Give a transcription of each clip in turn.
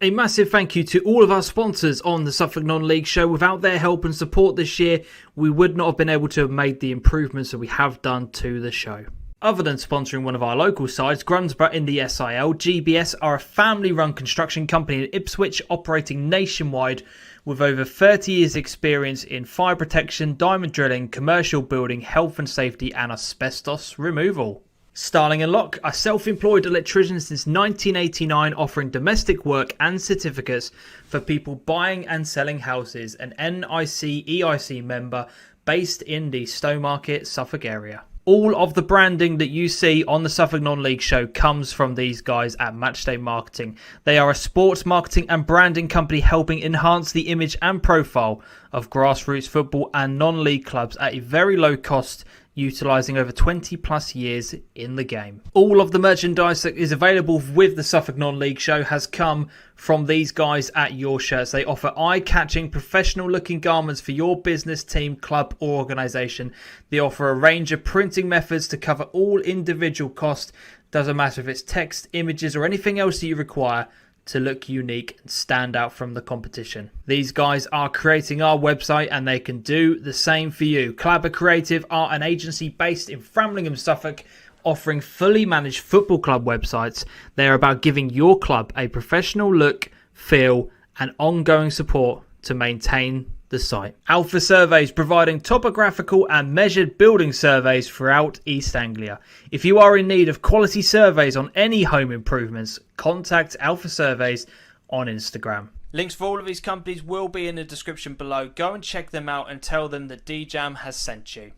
A massive thank you to all of our sponsors on the Suffolk Non-League Show. Without their help and support this year, we would not have been able to have made the improvements that we have done to the show. Other than sponsoring one of our local sides, Grunsborough in the SIL, GBS are a family-run construction company in Ipswich operating nationwide with over 30 years experience in fire protection, diamond drilling, commercial building, health and safety and asbestos removal. Starling & Lock, a self-employed electrician since 1989 offering domestic work and certificates for people buying and selling houses, an NIC EIC member based in the Stowmarket, Suffolk area. All of the branding that you see on the Suffolk Non-League Show comes from these guys at Matchday Marketing. They are a sports marketing and branding company helping enhance the image and profile of grassroots football and non-league clubs at a very low cost, utilising over 20 plus years in the game. All of the merchandise that is available with the Suffolk Non-League Show has come from these guys at Your Shirts. They offer eye-catching, professional-looking garments for your business, team, club or organisation. They offer a range of printing methods to cover all individual costs. Doesn't matter if it's text, images or anything else that you require to look unique and stand out from the competition. These guys are creating our website and they can do the same for you. Clabber Creative are an agency based in Framlingham, Suffolk, offering fully managed football club websites. They are about giving your club a professional look, feel and ongoing support to maintain the site. Alpha Surveys, providing topographical and measured building surveys throughout East Anglia. If you are in need of quality surveys on any home improvements, contact Alpha Surveys on Instagram. Links for all of these companies will be in the description below. Go and check them out and tell them that DeeJam has sent you.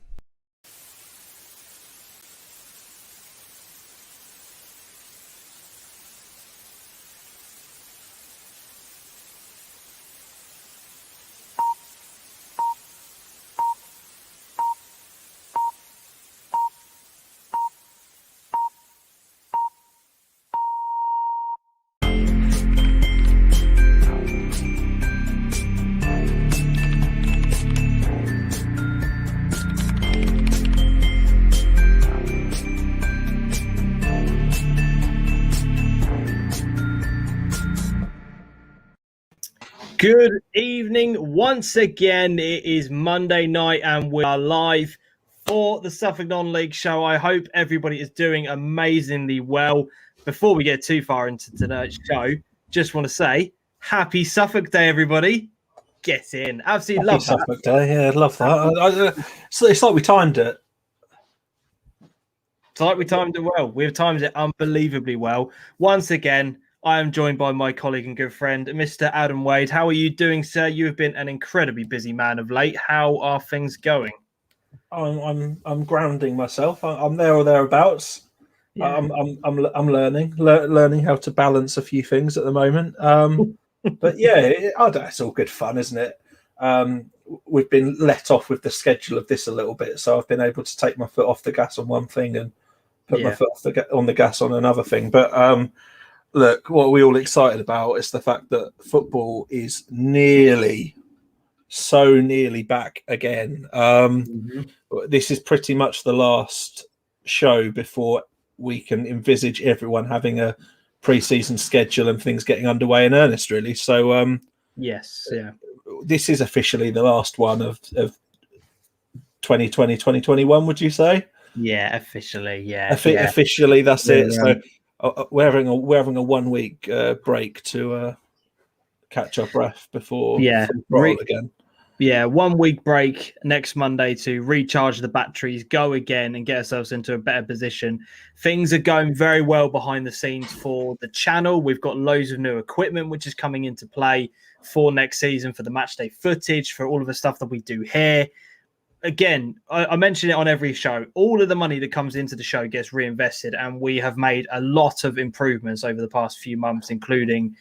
Good evening once again. It is Monday night and we are live for the Suffolk Non-League Show. I hope everybody is doing amazingly well. Before we get too far into tonight's show, just want to say happy Suffolk Day, everybody. Get in. Absolutely love that. Suffolk Day, yeah, I love that. It's like we timed it. It's like we timed it well. We've timed it unbelievably well. Once again, I am joined by my colleague and good friend, Mr. Adam Wade. How are you doing, sir? You have been an incredibly busy man of late. How are things going? I'm grounding myself. I'm there or thereabouts. Yeah. I'm learning how to balance a few things at the moment. But yeah, it's all good fun, isn't it? We've been let off with the schedule of this a little bit, so I've been able to take my foot off the gas on one thing and put my foot on the gas on another thing. But look, what are we all excited about is the fact that football is so nearly back again. This is pretty much the last show before we can envisage everyone having a pre-season schedule and things getting underway in earnest, really. So, yes, yeah. This is officially the last one of 2020, 2021, would you say? Yeah, officially, yeah. Officially, that's it. So we're having a 1 week break to catch our breath before roll again. Yeah, 1 week break next Monday to recharge the batteries, go again and get ourselves into a better position. Things are going very well behind the scenes for the channel. We've got loads of new equipment which is coming into play for next season, for the matchday footage, for all of the stuff that we do here. Again, I mention it on every show. All of the money that comes into the show gets reinvested, and we have made a lot of improvements over the past few months, including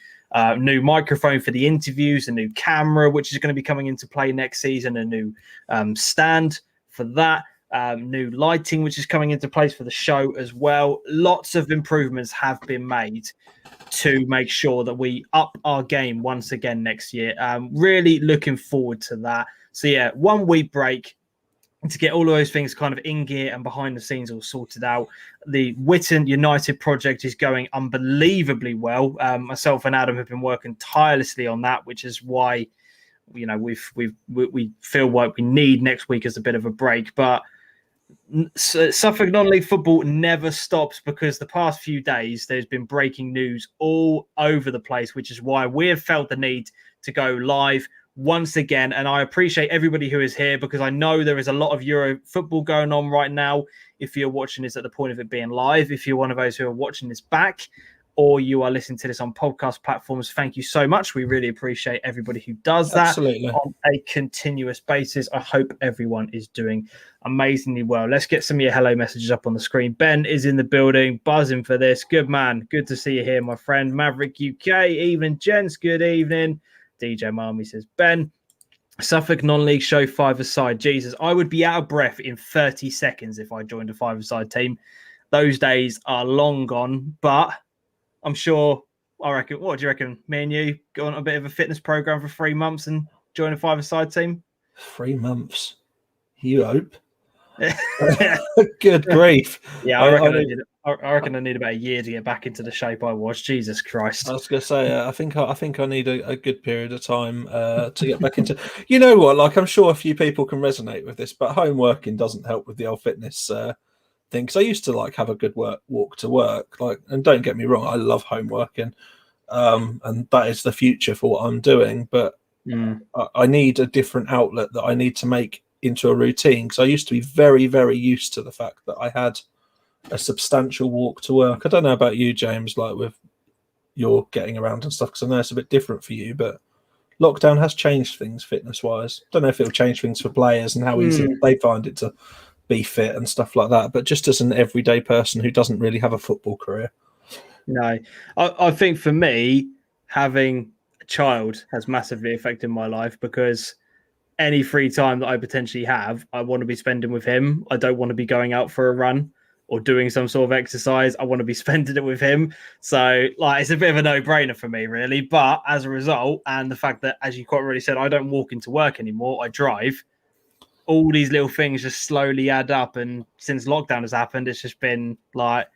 new microphone for the interviews, a new camera, which is going to be coming into play next season, a new stand for that, new lighting, which is coming into place for the show as well. Lots of improvements have been made to make sure that we up our game once again next year. Really looking forward to that. So yeah, 1 week break. to get all of those things kind of in gear and behind the scenes all sorted out. The Witten United project is going unbelievably well. Myself and Adam have been working tirelessly on that, which is why, you know, we feel like we need next week as a bit of a break. But Suffolk non-league football never stops, because the past few days there's been breaking news all over the place, which is why we have felt the need to go live once again. And I appreciate everybody who is here, because I know there is a lot of Euro football going on right now. If you're watching this at the point of it being live, if you're one of those who are watching this back, or you are listening to this on podcast platforms, thank you so much. We really appreciate everybody who does that Absolutely. on a continuous basis. I hope everyone is doing amazingly well. Let's get some of your hello messages up on the screen. Ben is in the building, buzzing for this. Good man. Good to see you here, my friend. Maverick UK, evening, gents. Good evening. DeeJam Army says, Ben, Suffolk non-league show five-a-side. Jesus, I would be out of breath in 30 seconds if I joined a five-a-side team. Those days are long gone, but I'm sure, I reckon, what do you reckon? Me and you go on a bit of a fitness program for 3 months and join a five-a-side team? 3 months. You hope. Good grief. Yeah, I reckon I need about a year to get back into the shape I was. Jesus Christ. I was going to say, I think I need a good period of time to get back into. You know what? Like, I'm sure a few people can resonate with this, but home working doesn't help with the old fitness thing. Because I used to like have a good walk to work. Like, and don't get me wrong, I love home working, and that is the future for what I'm doing. But I need a different outlet that I need to make into a routine. Because I used to be very, very used to the fact that I had a substantial walk to work. I don't know about you, James, like with your getting around and stuff, because I know it's a bit different for you, but lockdown has changed things fitness wise. Don't know if it'll change things for players and how easy they find it to be fit and stuff like that, but just as an everyday person who doesn't really have a football career. No, I think for me, having a child has massively affected my life, because any free time that I potentially have, I want to be spending with him. I don't want to be going out for a run or doing some sort of exercise. I want to be spending it with him. So, like, it's a bit of a no-brainer for me, really. But as a result, and the fact that, as you quite already said, I don't walk into work anymore, I drive, all these little things just slowly add up. And since lockdown has happened, it's just been like,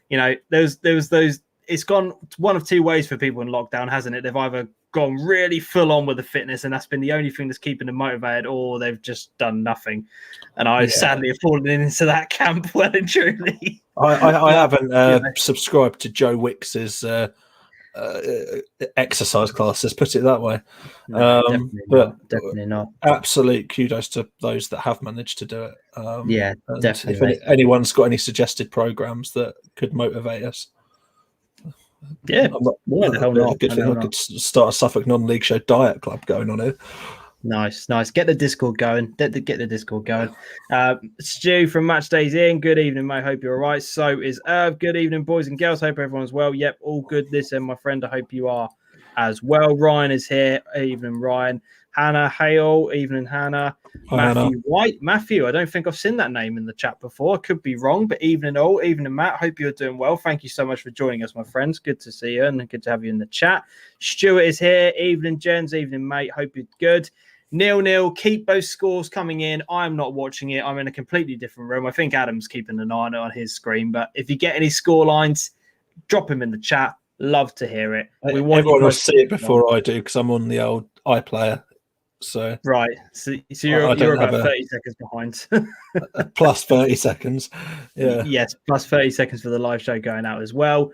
you know, there was those, it's gone one of two ways for people in lockdown, hasn't it? They've either gone really full on with the fitness, and that's been the only thing that's keeping them motivated, or they've just done nothing. And I sadly have fallen into that camp well and truly. I haven't subscribed to Joe Wicks's exercise classes, put it that way. No, definitely not. Absolute kudos to those that have managed to do it. Yeah, definitely. If anyone's got any suggested programs that could motivate us, yeah, why the hell not? Good thing I could start a Suffolk non-league show diet club going on here. Nice. Get the Discord going. Get the Discord going. Stu from Match Days in. Good evening, mate. Hope you're all right. So is Irv. Good evening, boys and girls. Hope everyone's well. Yep, all good this end, my friend. I hope you are as well. Ryan is here. Evening, Ryan. Hannah Hale. Evening, Hannah. Hi, Matthew Hannah. White. Matthew, I don't think I've seen that name in the chat before. I could be wrong, but evening all. Evening, Matt. Hope you're doing well. Thank you so much for joining us, my friends. Good to see you and good to have you in the chat. Stuart is here. Evening, Jens. Evening, mate. Hope you're good. 0-0. Keep those scores coming in. I'm not watching it. I'm in a completely different room. I think Adam's keeping an eye on his screen. But if you get any score lines, drop them in the chat. Love to hear it. Everyone will see it before I do, because I'm on the old iPlayer. So right. So you're about 30 seconds behind. Plus 30 seconds. Yeah. Yes, plus 30 seconds for the live show going out as well.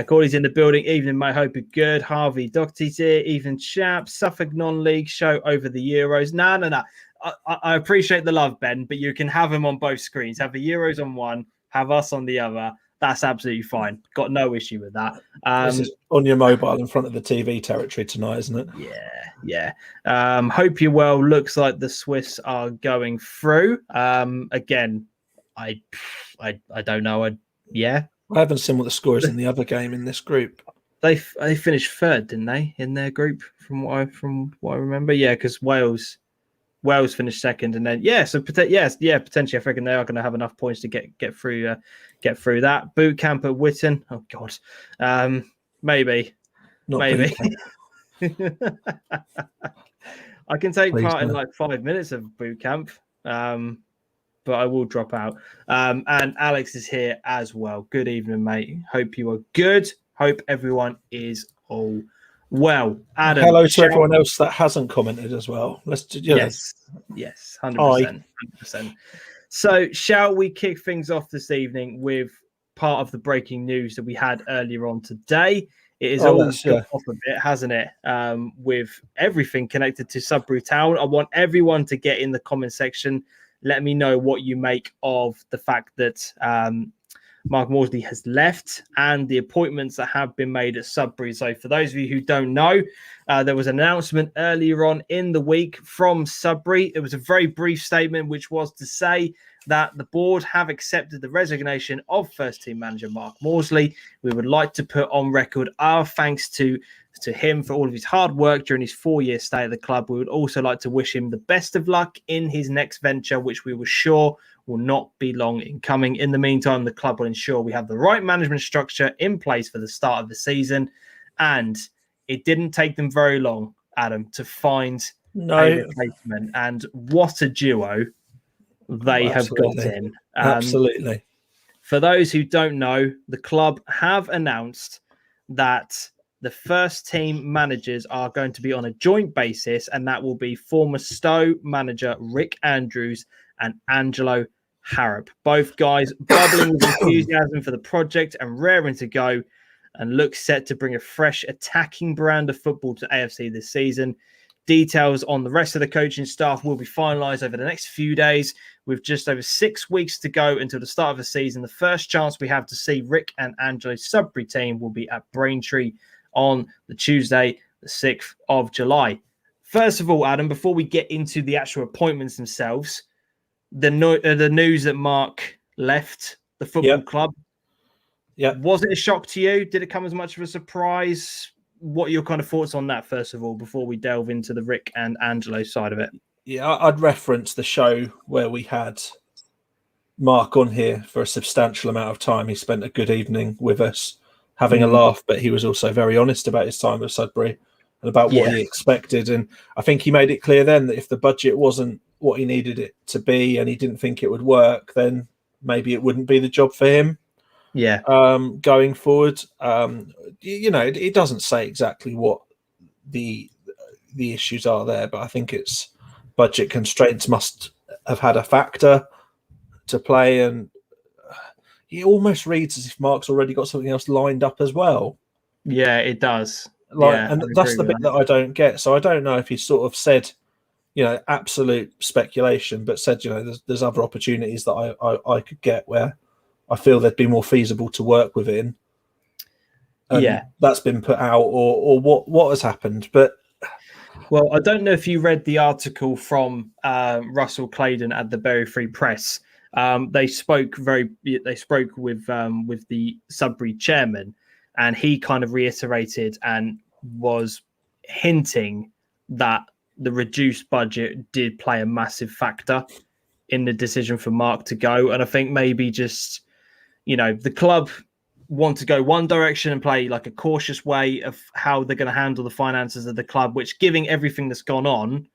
Corey's in the building. Evening, mate. Hope you're good. Harvey Doherty's here. Evening, chap. Suffolk non-league show over the Euros. No. I appreciate the love, Ben, but you can have them on both screens. Have the Euros on one, have us on the other. That's absolutely fine. Got no issue with that. This is on your mobile in front of the TV territory tonight, isn't it? Yeah. Hope you're well. Looks like the Swiss are going through. Again, I don't know. I haven't seen what the score is in the other game in this group. They finished third, didn't they, in their group? From what I remember, yeah, because Wales finished second, and then potentially I reckon they are going to have enough points to get through that boot camp at Witten. Oh God, maybe. I can take part in like 5 minutes of boot camp. but I will drop out. And Alex is here as well. Good evening, mate. Hope you are good. Hope everyone is all well. Adam, hello to everyone else that hasn't commented as well. Yes, 100%. So, shall we kick things off this evening with part of the breaking news that we had earlier on today? It has all gone off a bit, hasn't it? With everything connected to Sudbury Town. I want everyone to get in the comment section. Let me know what you make of the fact that Mark Maudsley has left and the appointments that have been made at Sudbury. So for those of you who don't know, there was an announcement earlier on in the week from Sudbury. It was a very brief statement, which was to say that the board have accepted the resignation of first team manager Mark Maudsley. We would like to put on record our thanks to him for all of his hard work during his 4-year stay at the club. We would also like to wish him the best of luck in his next venture, which we were sure will not be long in coming. In the meantime, the club will ensure we have the right management structure in place for the start of the season. And it didn't take them very long, Adam, to find a replacement. And what a duo they have got in. Absolutely. For those who don't know, the club have announced that the first team managers are going to be on a joint basis, and that will be former Stowe manager Rick Andrews and Angelo Harrop. Both guys bubbling with enthusiasm for the project and raring to go, and look set to bring a fresh attacking brand of football to AFC this season. Details on the rest of the coaching staff will be finalised over the next few days, with just over 6 weeks to go until the start of the season. The first chance we have to see Rick and Angelo's Sudbury team will be at Braintree on the Tuesday, the 6th of July. First of all, Adam, before we get into the actual appointments themselves, the news that Mark left the football club, was it a shock to you? Did it come as much of a surprise? What are your kind of thoughts on that, first of all, before we delve into the Rick and Angelo side of it? Yeah, I'd reference the show where we had Mark on here for a substantial amount of time. He spent a good evening with us, having a laugh, but he was also very honest about his time at Sudbury and about what he expected. And I think he made it clear then that if the budget wasn't what he needed it to be and he didn't think it would work, then maybe it wouldn't be the job for him. Going forward. It doesn't say exactly what the issues are there, but I think it's budget constraints must have had a factor to play, and it almost reads as if Mark's already got something else lined up as well. Yeah, it does. And that's the bit that I don't get. So I don't know if he sort of said, absolute speculation, but said, there's other opportunities that I could get where I feel they'd be more feasible to work within. And that's been put out, or what has happened. But well, I don't know if you read the article from Russell Claydon at the Bury Free Press. They spoke with the Sudbury chairman, and he kind of reiterated and was hinting that the reduced budget did play a massive factor in the decision for Mark to go. And I think maybe just, the club want to go one direction and play like a cautious way of how they're going to handle the finances of the club, which, giving everything that's gone on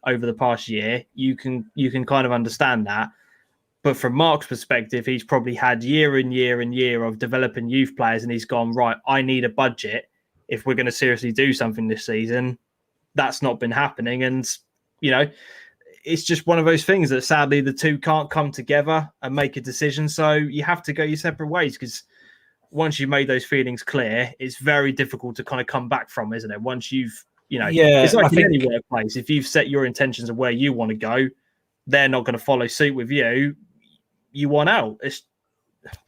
over the past year, you can kind of understand that. But from Mark's perspective, he's probably had year and year of developing youth players, and he's gone, right, I need a budget if we're going to seriously do something this season. That's not been happening. And, it's just one of those things that sadly the two can't come together and make a decision. So you have to go your separate ways, because once you've made those feelings clear, it's very difficult to kind of come back from, isn't it? Once you've, it's like in any workplace. If you've set your intentions of where you want to go, they're not going to follow suit with you. You want out. It's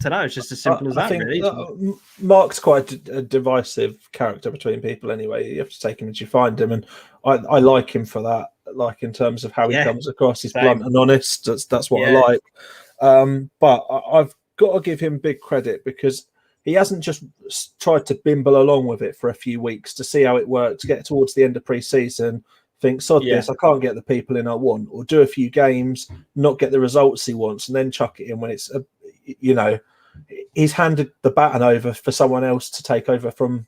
just as simple as that, really. Mark's quite a divisive character between people anyway. You have to take him as you find him. And I like him for that, like in terms of how he comes across. He's blunt and honest. That's what I like. But I've got to give him big credit, because he hasn't just tried to bimble along with it for a few weeks to see how it works, get towards the end of pre-season, think, sod this, I can't get the people in I want, or do a few games, not get the results he wants, and then chuck it in when it's, he's handed the baton over for someone else to take over from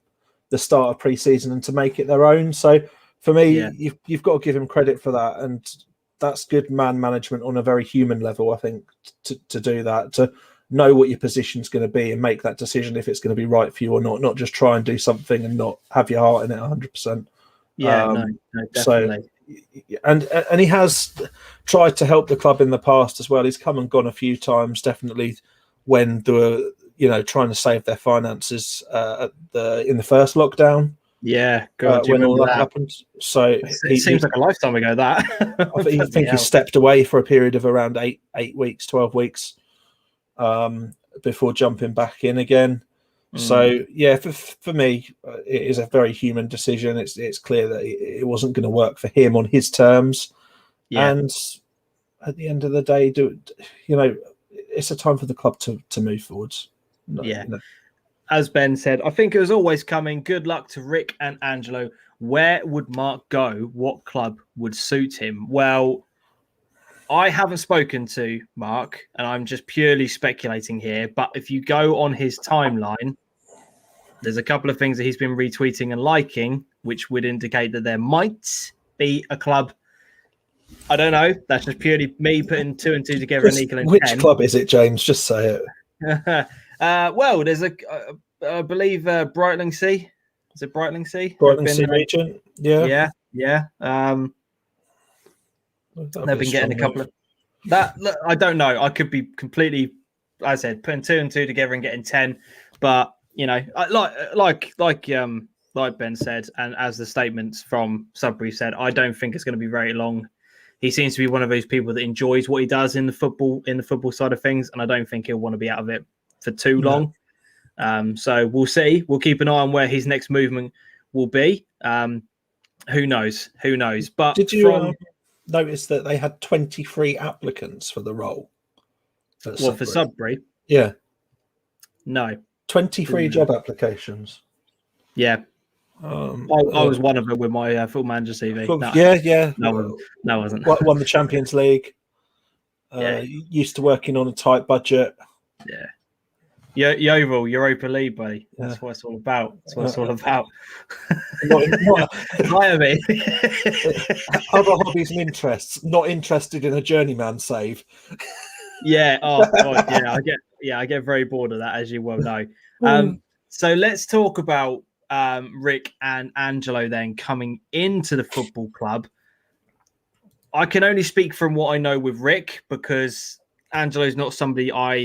the start of pre-season and to make it their own. So for me, you've got to give him credit for that. And that's good man management on a very human level. I think to do that, to know what your position's going to be and make that decision if it's going to be right for you or not just try and do something and not have your heart in it 100%. Yeah, no, definitely. So, and he has tried to help the club in the past as well. He's come and gone a few times, definitely when they were, trying to save their finances in the first lockdown. Yeah, God, when all that happened. So it seems like a lifetime ago. That I think he stepped away for a period of around 8 weeks, 12 weeks, before jumping back in again. So yeah, for me, it is a very human decision. It's clear that it wasn't going to work for him on his terms, and at the end of the day, it's a time for the club to move forwards. As Ben said, I think it was always coming. Good luck to Rick and Angelo. Where would Mark go? What club would suit him? Well, I haven't spoken to Mark, and I'm just purely speculating here. But if you go on his timeline, there's a couple of things that he's been retweeting and liking, which would indicate that there might be a club. I don't know. That's just purely me putting 2 and 2 together and equaling 10. Which club is it, James? Just say it. Well, there's I believe Brightlingsea. Is it Brightlingsea? Brightlingsea region. Yeah. They've been getting a couple of that. Look, I don't know. I could be completely, as I said, putting 2 and 2 together and getting 10. But like Ben said, and as the statements from Sudbury said, I don't think it's going to be very long. He seems to be one of those people that enjoys what he does in the football side of things, and I don't think he'll want to be out of it for too long. So we'll see. We'll keep an eye on where his next movement will be. Who knows? But did you notice that they had 23 applicants for the role? For Sudbury? Yeah. No. 23 job applications. Yeah. I was one of them with my Football Manager CV. No, I wasn't. Won the Champions League. Used to working on a tight budget. Yeah. Yeovil, Europa League, buddy. That's what it's all about. Miami. Other hobbies and interests. Not interested in a journeyman save. Yeah. Oh God. Yeah. I get very bored of that, as you well know. So let's talk about Rick and Angelo then coming into the football club. I can only speak from what I know with Rick, because Angelo's not somebody I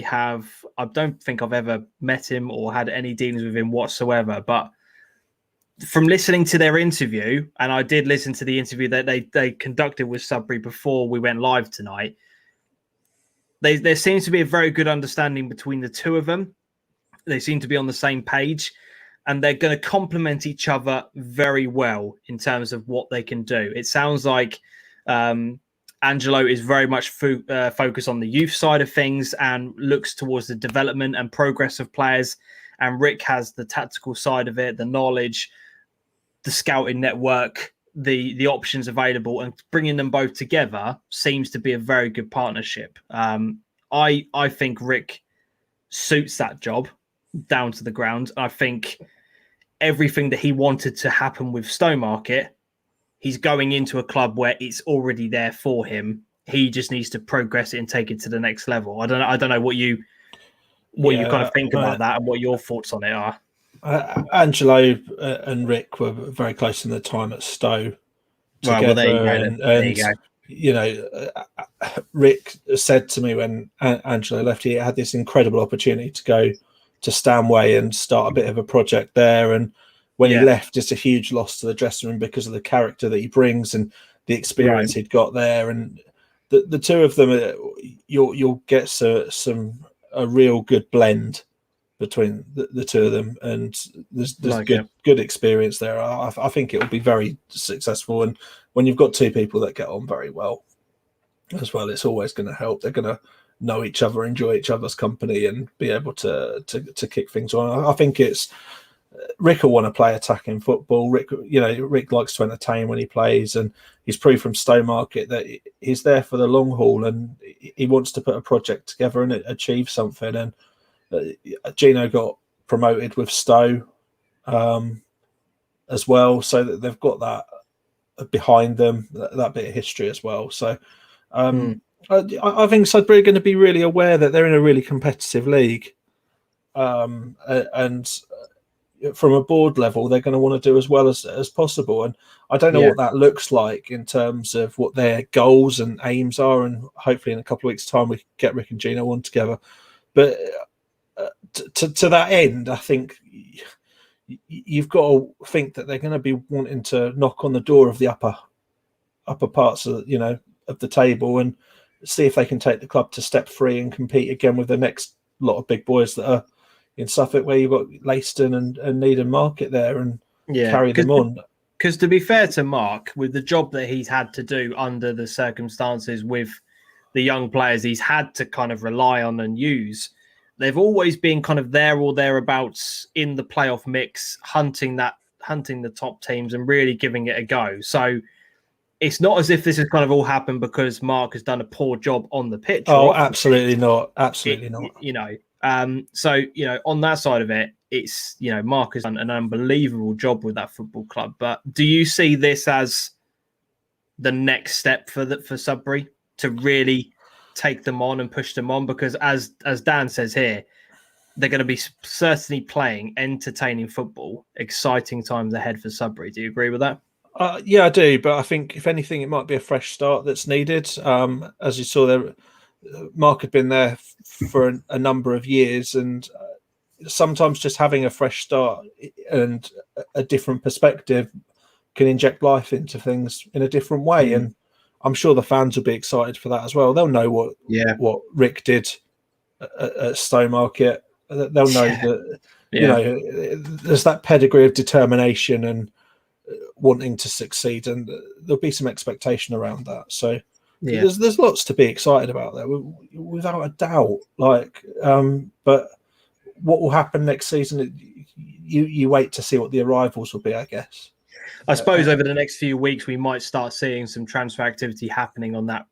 don't think I've ever met him or had any dealings with him whatsoever. But from listening to their interview, and I did listen to the interview that they conducted with Sudbury before we went live tonight, there seems to be a very good understanding between the two of them. They seem to be on the same page, and they're going to complement each other very well in terms of what they can do. It sounds like Angelo is very much focused on the youth side of things and looks towards the development and progress of players. And Rick has the tactical side of it, the knowledge, the scouting network, the options available, and bringing them both together seems to be a very good partnership. I think Rick suits that job down to the ground. I think everything that he wanted to happen with Stowmarket, he's going into a club where it's already there for him. He just needs to progress it and take it to the next level. I don't know what you kind of think about that and what your thoughts on it are. Angelo and Rick were very close in their time at Stowe together. There you go. Rick said to me when Angelo left, he had this incredible opportunity to go to Stanway and start a bit of a project there. And when he left, it's a huge loss to the dressing room because of the character that he brings and the experience he'd got there. And the two of them, you'll get a real good blend between the two of them, and there's good experience there. I think it will be very successful, and when you've got two people that get on very well as well, it's always going to help. They're going to know each other, enjoy each other's company, and be able to kick things on. I think it's Rick will want to play attacking football. Rick likes to entertain when he plays, and he's proved from Stowmarket that he's there for the long haul, and he wants to put a project together and achieve something. And Gino got promoted with Stowe as well, so that they've got that behind them, that bit of history as well. So I think Sudbury are going to be really aware that they're in a really competitive league, and from a board level, they're going to want to do as well as possible. And I don't know what that looks like in terms of what their goals and aims are. And hopefully in a couple of weeks' time, we can get Rick and Gino on together. But to that end, I think you've got to think that they're going to be wanting to knock on the door of the upper parts of of the table and see if they can take the club to step 3 and compete again with the next lot of big boys that are in Suffolk, where you've got Leiston and Needham Market there, and carry them on. Because to be fair to Mark, with the job that he's had to do under the circumstances with the young players he's had to kind of rely on and use, they've always been kind of there or thereabouts in the playoff mix, hunting the top teams and really giving it a go. So it's not as if this has kind of all happened because Mark has done a poor job on the pitch. Oh, absolutely not. Absolutely not. So, on that side of it, it's, Mark has done an unbelievable job with that football club. But do you see this as the next step for Sudbury to really take them on and push them on? Because as Dan says here, they're going to be certainly playing entertaining football, exciting times ahead for Sudbury. Do you agree with that? Yeah, I do. But I think, if anything, it might be a fresh start that's needed. As you saw there, Mark had been there for a number of years, and sometimes just having a fresh start and a different perspective can inject life into things in a different way. And I'm sure the fans will be excited for that as well. They'll know what Rick did at Stowmarket. They'll know that there's that pedigree of determination and wanting to succeed, and there'll be some expectation around that. So there's lots to be excited about there, without a doubt. But what will happen next season? You wait to see what the arrivals will be, I guess. I suppose over the next few weeks we might start seeing some transfer activity happening on that.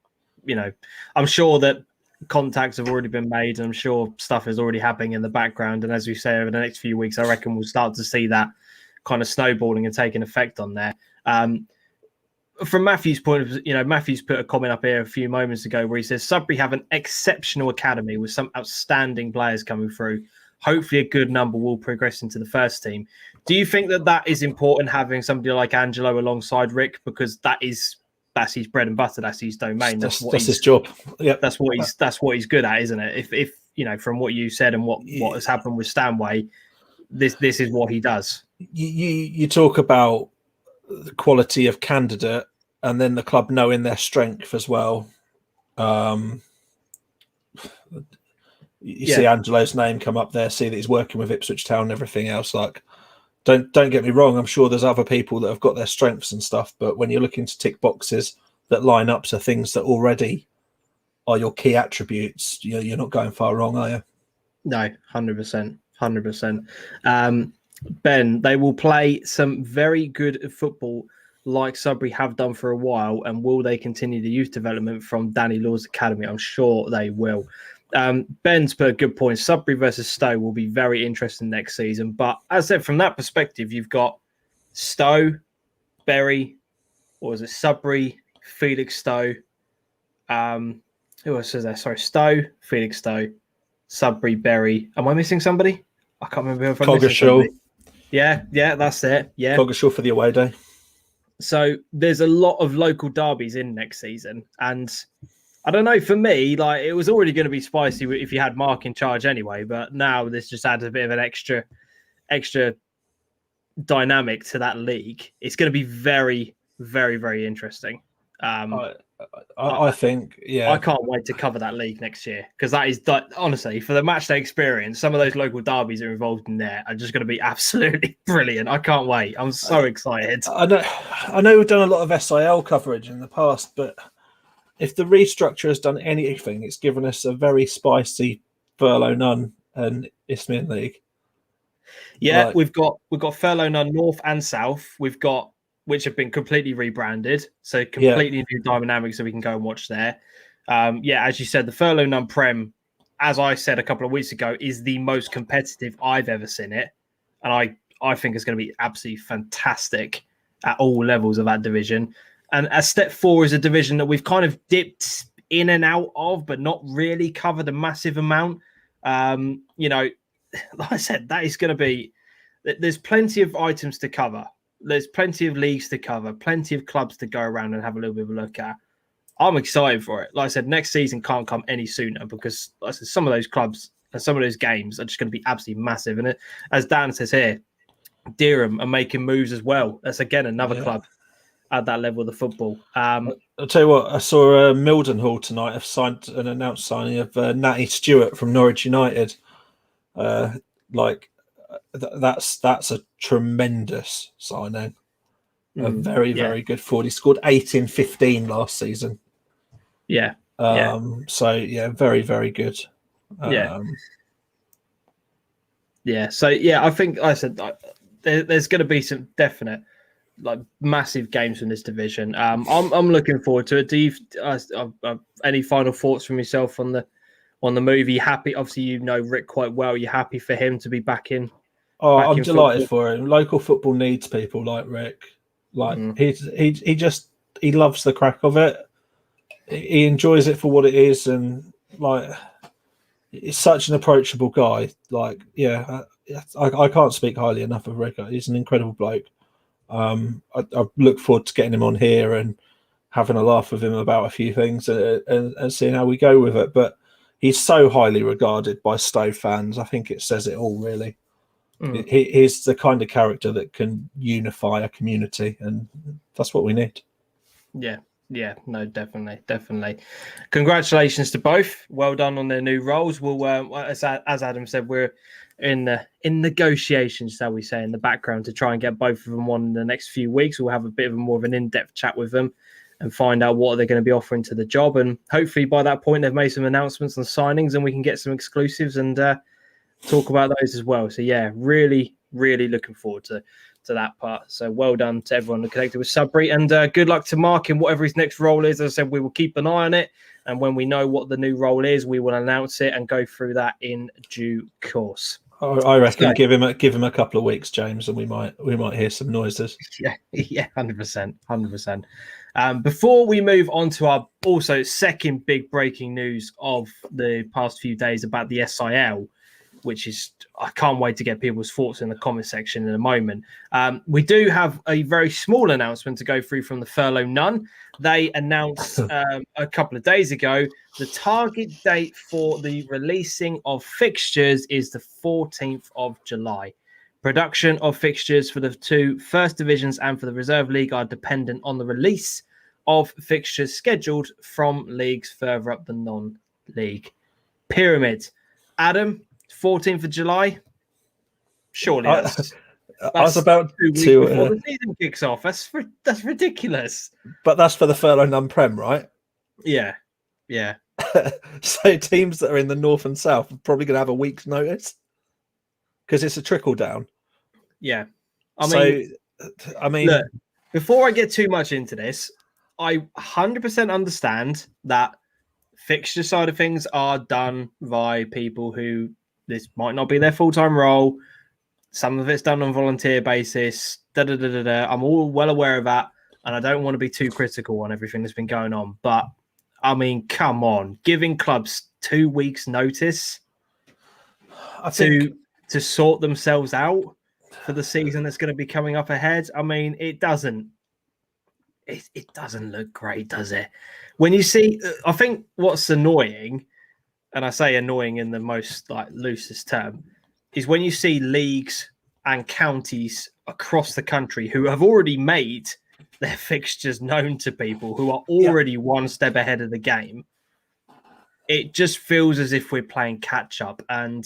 I'm sure that contacts have already been made, and I'm sure stuff is already happening in the background. And as we say, over the next few weeks, I reckon we'll start to see that kind of snowballing and taking effect on there. From Matthew's point of view, Matthew's put a comment up here a few moments ago where he says Sudbury have an exceptional academy with some outstanding players coming through. Hopefully a good number will progress into the first team. Do you think that is important, having somebody like Angelo alongside Rick? Because that's his bread and butter, that's his domain. That's his job. Yeah, that's what he's good at, isn't it? If from what you said and what has happened with Stanway, this is what he does. You talk about the quality of candidate, and then the club knowing their strength as well. See Angelo's name come up there, see that he's working with Ipswich Town and everything else. Like, don't get me wrong, I'm sure there's other people that have got their strengths and stuff, but when you're looking to tick boxes that line up to things that already are your key attributes, you're not going far wrong, are you? No, 100%. Ben, they will play some very good football like Sudbury have done for a while, and will they continue the youth development from Danny Law's academy? I'm sure they will. Ben's put a good point. Sudbury versus Stowe will be very interesting next season, but as I said, from that perspective, you've got Stowe, Bury, or is it Sudbury, Felix Stowe? Who else is there? Sorry, Stowe, Felix Stowe, Sudbury, Bury. Am I missing somebody? I can't remember if I'm missing somebody. Yeah, that's it. Yeah, Coggeshall for the away day. So there's a lot of local derbies in next season, and I don't know, for me, like, it was already going to be spicy if you had Mark in charge anyway, but now this just adds a bit of an extra dynamic to that league. It's going to be very, very, very interesting. I think, I can't wait to cover that league next year, because that is, honestly, for the matchday experience, some of those local derbies that are involved in there are just going to be absolutely brilliant. I can't wait. I'm so excited. I know we've done a lot of SIL coverage in the past, but if the restructure has done anything, it's given us a very spicy Furlough None and Isthmian League. Yeah, we've got Furlough None North and South. We've got, which have been completely rebranded, so completely new dynamics that we can go and watch there. As you said, the Furlough None Prem, as I said a couple of weeks ago, is the most competitive I've ever seen it, and I think it's going to be absolutely fantastic at all levels of that division. And as Step 4 is a division that we've kind of dipped in and out of, but not really covered a massive amount. Like I said, that is going to be. There's plenty of items to cover. There's plenty of leagues to cover, plenty of clubs to go around and have a little bit of a look at. I'm excited for it. Like I said, next season can't come any sooner because, like I said, some of those clubs and some of those games are just going to be absolutely massive. And as Dan says here, DeeJam are making moves as well. That's again another club at that level of the football. I'll tell you what, I saw Mildenhall tonight have signed an announced signing of Natty Stewart from Norwich United. That's a tremendous signing. A very, very good forward. He scored 8 in 15 last season. Yeah. So, very, very good. So, I think, like I said, there's going to be some definite, like, massive games from this division. I'm looking forward to it. Do you any final thoughts from yourself on the move? Are you happy? Obviously, you know Rick quite well. Are you happy for him to be back in? I'm delighted for him. Local football needs people like Rick. Like he loves the crack of it. He enjoys it for what it is, and like he's such an approachable guy. Like, I can't speak highly enough of Rick. He's an incredible bloke. I look forward to getting him on here and having a laugh with him about a few things and seeing how we go with it. But he's so highly regarded by Stowe fans. I think it says it all, really. He's the kind of character that can unify a community, and that's what we need. No, definitely. Congratulations to both. Well done on their new roles. We'll, as Adam said, we're in negotiations, shall we say, in the background to try and get both of them on in the next few weeks. We'll have a bit of more of an in-depth chat with them and find out what they're going to be offering to the job. And hopefully by that point, they've made some announcements on signings and we can get some exclusives and talk about those as well. So really, really looking forward to that part. So well done to everyone connected with Sudbury, and good luck to Mark in whatever his next role is. As I said, we will keep an eye on it, and when we know what the new role is, we will announce it and go through that in due course. I reckon give him a couple of weeks, James, and we might hear some noises. Yeah, 100%. Before we move on to our also second big breaking news of the past few days about the SIL, which is, I can't wait to get people's thoughts in the comment section in a moment. We do have a very small announcement to go through from the Furlough Nun. They announced a couple of days ago the target date for the releasing of fixtures is the 14th of July. Production of fixtures for the two first divisions and for the Reserve League are dependent on the release of fixtures scheduled from leagues further up the non-league pyramid. Adam, 14th of July. Surely that's I was about 2 weeks before the season kicks off. That's ridiculous. But that's for the Furlough non-prem, right? Yeah. So teams that are in the north and south are probably going to have a week's notice because it's a trickle down. Yeah. I mean, look, before I get too much into this, I 100% understand that fixture side of things are done by people who this might not be their full-time role. Some of it's done on a volunteer basis. I'm all well aware of that, and I don't want to be too critical on everything that's been going on. But, I mean, come on. Giving clubs 2 weeks' notice to sort themselves out for the season that's going to be coming up ahead, I mean, it doesn't look great, does it? When you see, I think what's annoying, and I say annoying in the most loosest term, is when you see leagues and counties across the country who have already made their fixtures known to people who are already one step ahead of the game. It just feels as if we're playing catch up, and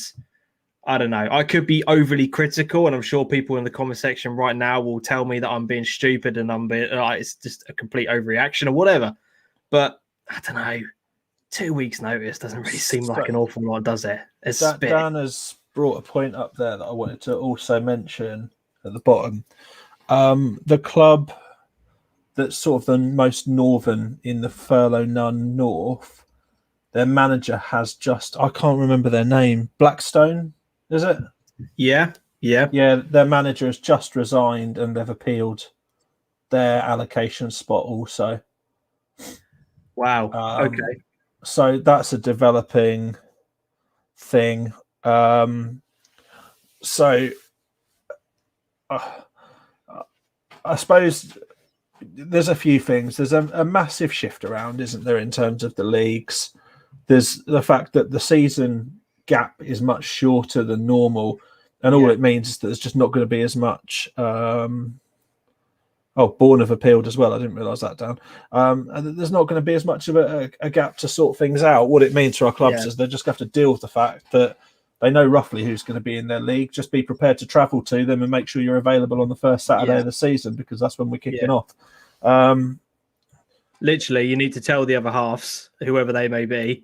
I don't know. I could be overly critical, and I'm sure people in the comment section right now will tell me that I'm being stupid and it's just a complete overreaction or whatever. But I don't know. 2 weeks' notice doesn't really seem like an awful lot, does it? Dan has brought a point up there that I wanted to also mention at the bottom. The club that's sort of the most northern in the Furlough Nun North, their manager has I can't remember their name. Blackstone, is it? Yeah. Their manager has just resigned and they've appealed their allocation spot also. Wow. Okay. So that's a developing thing. So I suppose there's a few things. There's a massive shift around, isn't there, in terms of the leagues? There's the fact that the season gap is much shorter than normal, and all it means is that there's just not going to be as much. Bourne have appealed as well. I didn't realise that, Dan. And there's not going to be as much of a gap to sort things out. What it means for our clubs is they just have to deal with the fact that they know roughly who's going to be in their league. Just be prepared to travel to them and make sure you're available on the first Saturday of the season, because that's when we're kicking off. Literally, you need to tell the other halves, whoever they may be,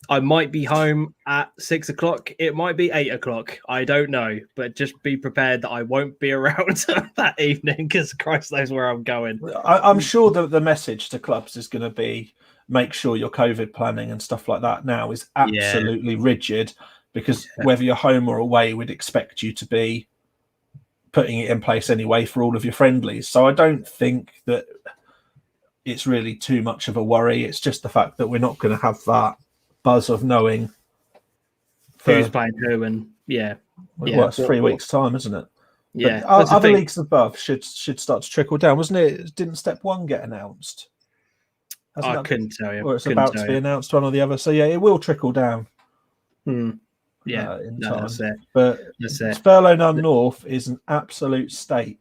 I might be home at 6 o'clock. It might be 8 o'clock. I don't know, but just be prepared that I won't be around that evening, because Christ knows where I'm going. I'm sure that the message to clubs is going to be, make sure your COVID planning and stuff like that now is absolutely rigid, because whether you're home or away, we'd expect you to be putting it in place anyway for all of your friendlies. So I don't think that it's really too much of a worry. It's just the fact that we're not going to have that buzz of knowing who's playing who, and it's 3 weeks time, isn't it? Yeah, but other leagues above should start to trickle down, wasn't it? Didn't Step 1 get announced? I couldn't tell you, or it's about to be announced, one or the other. So it will trickle down. In time. That's it. But Spurlow Nunn North is an absolute state.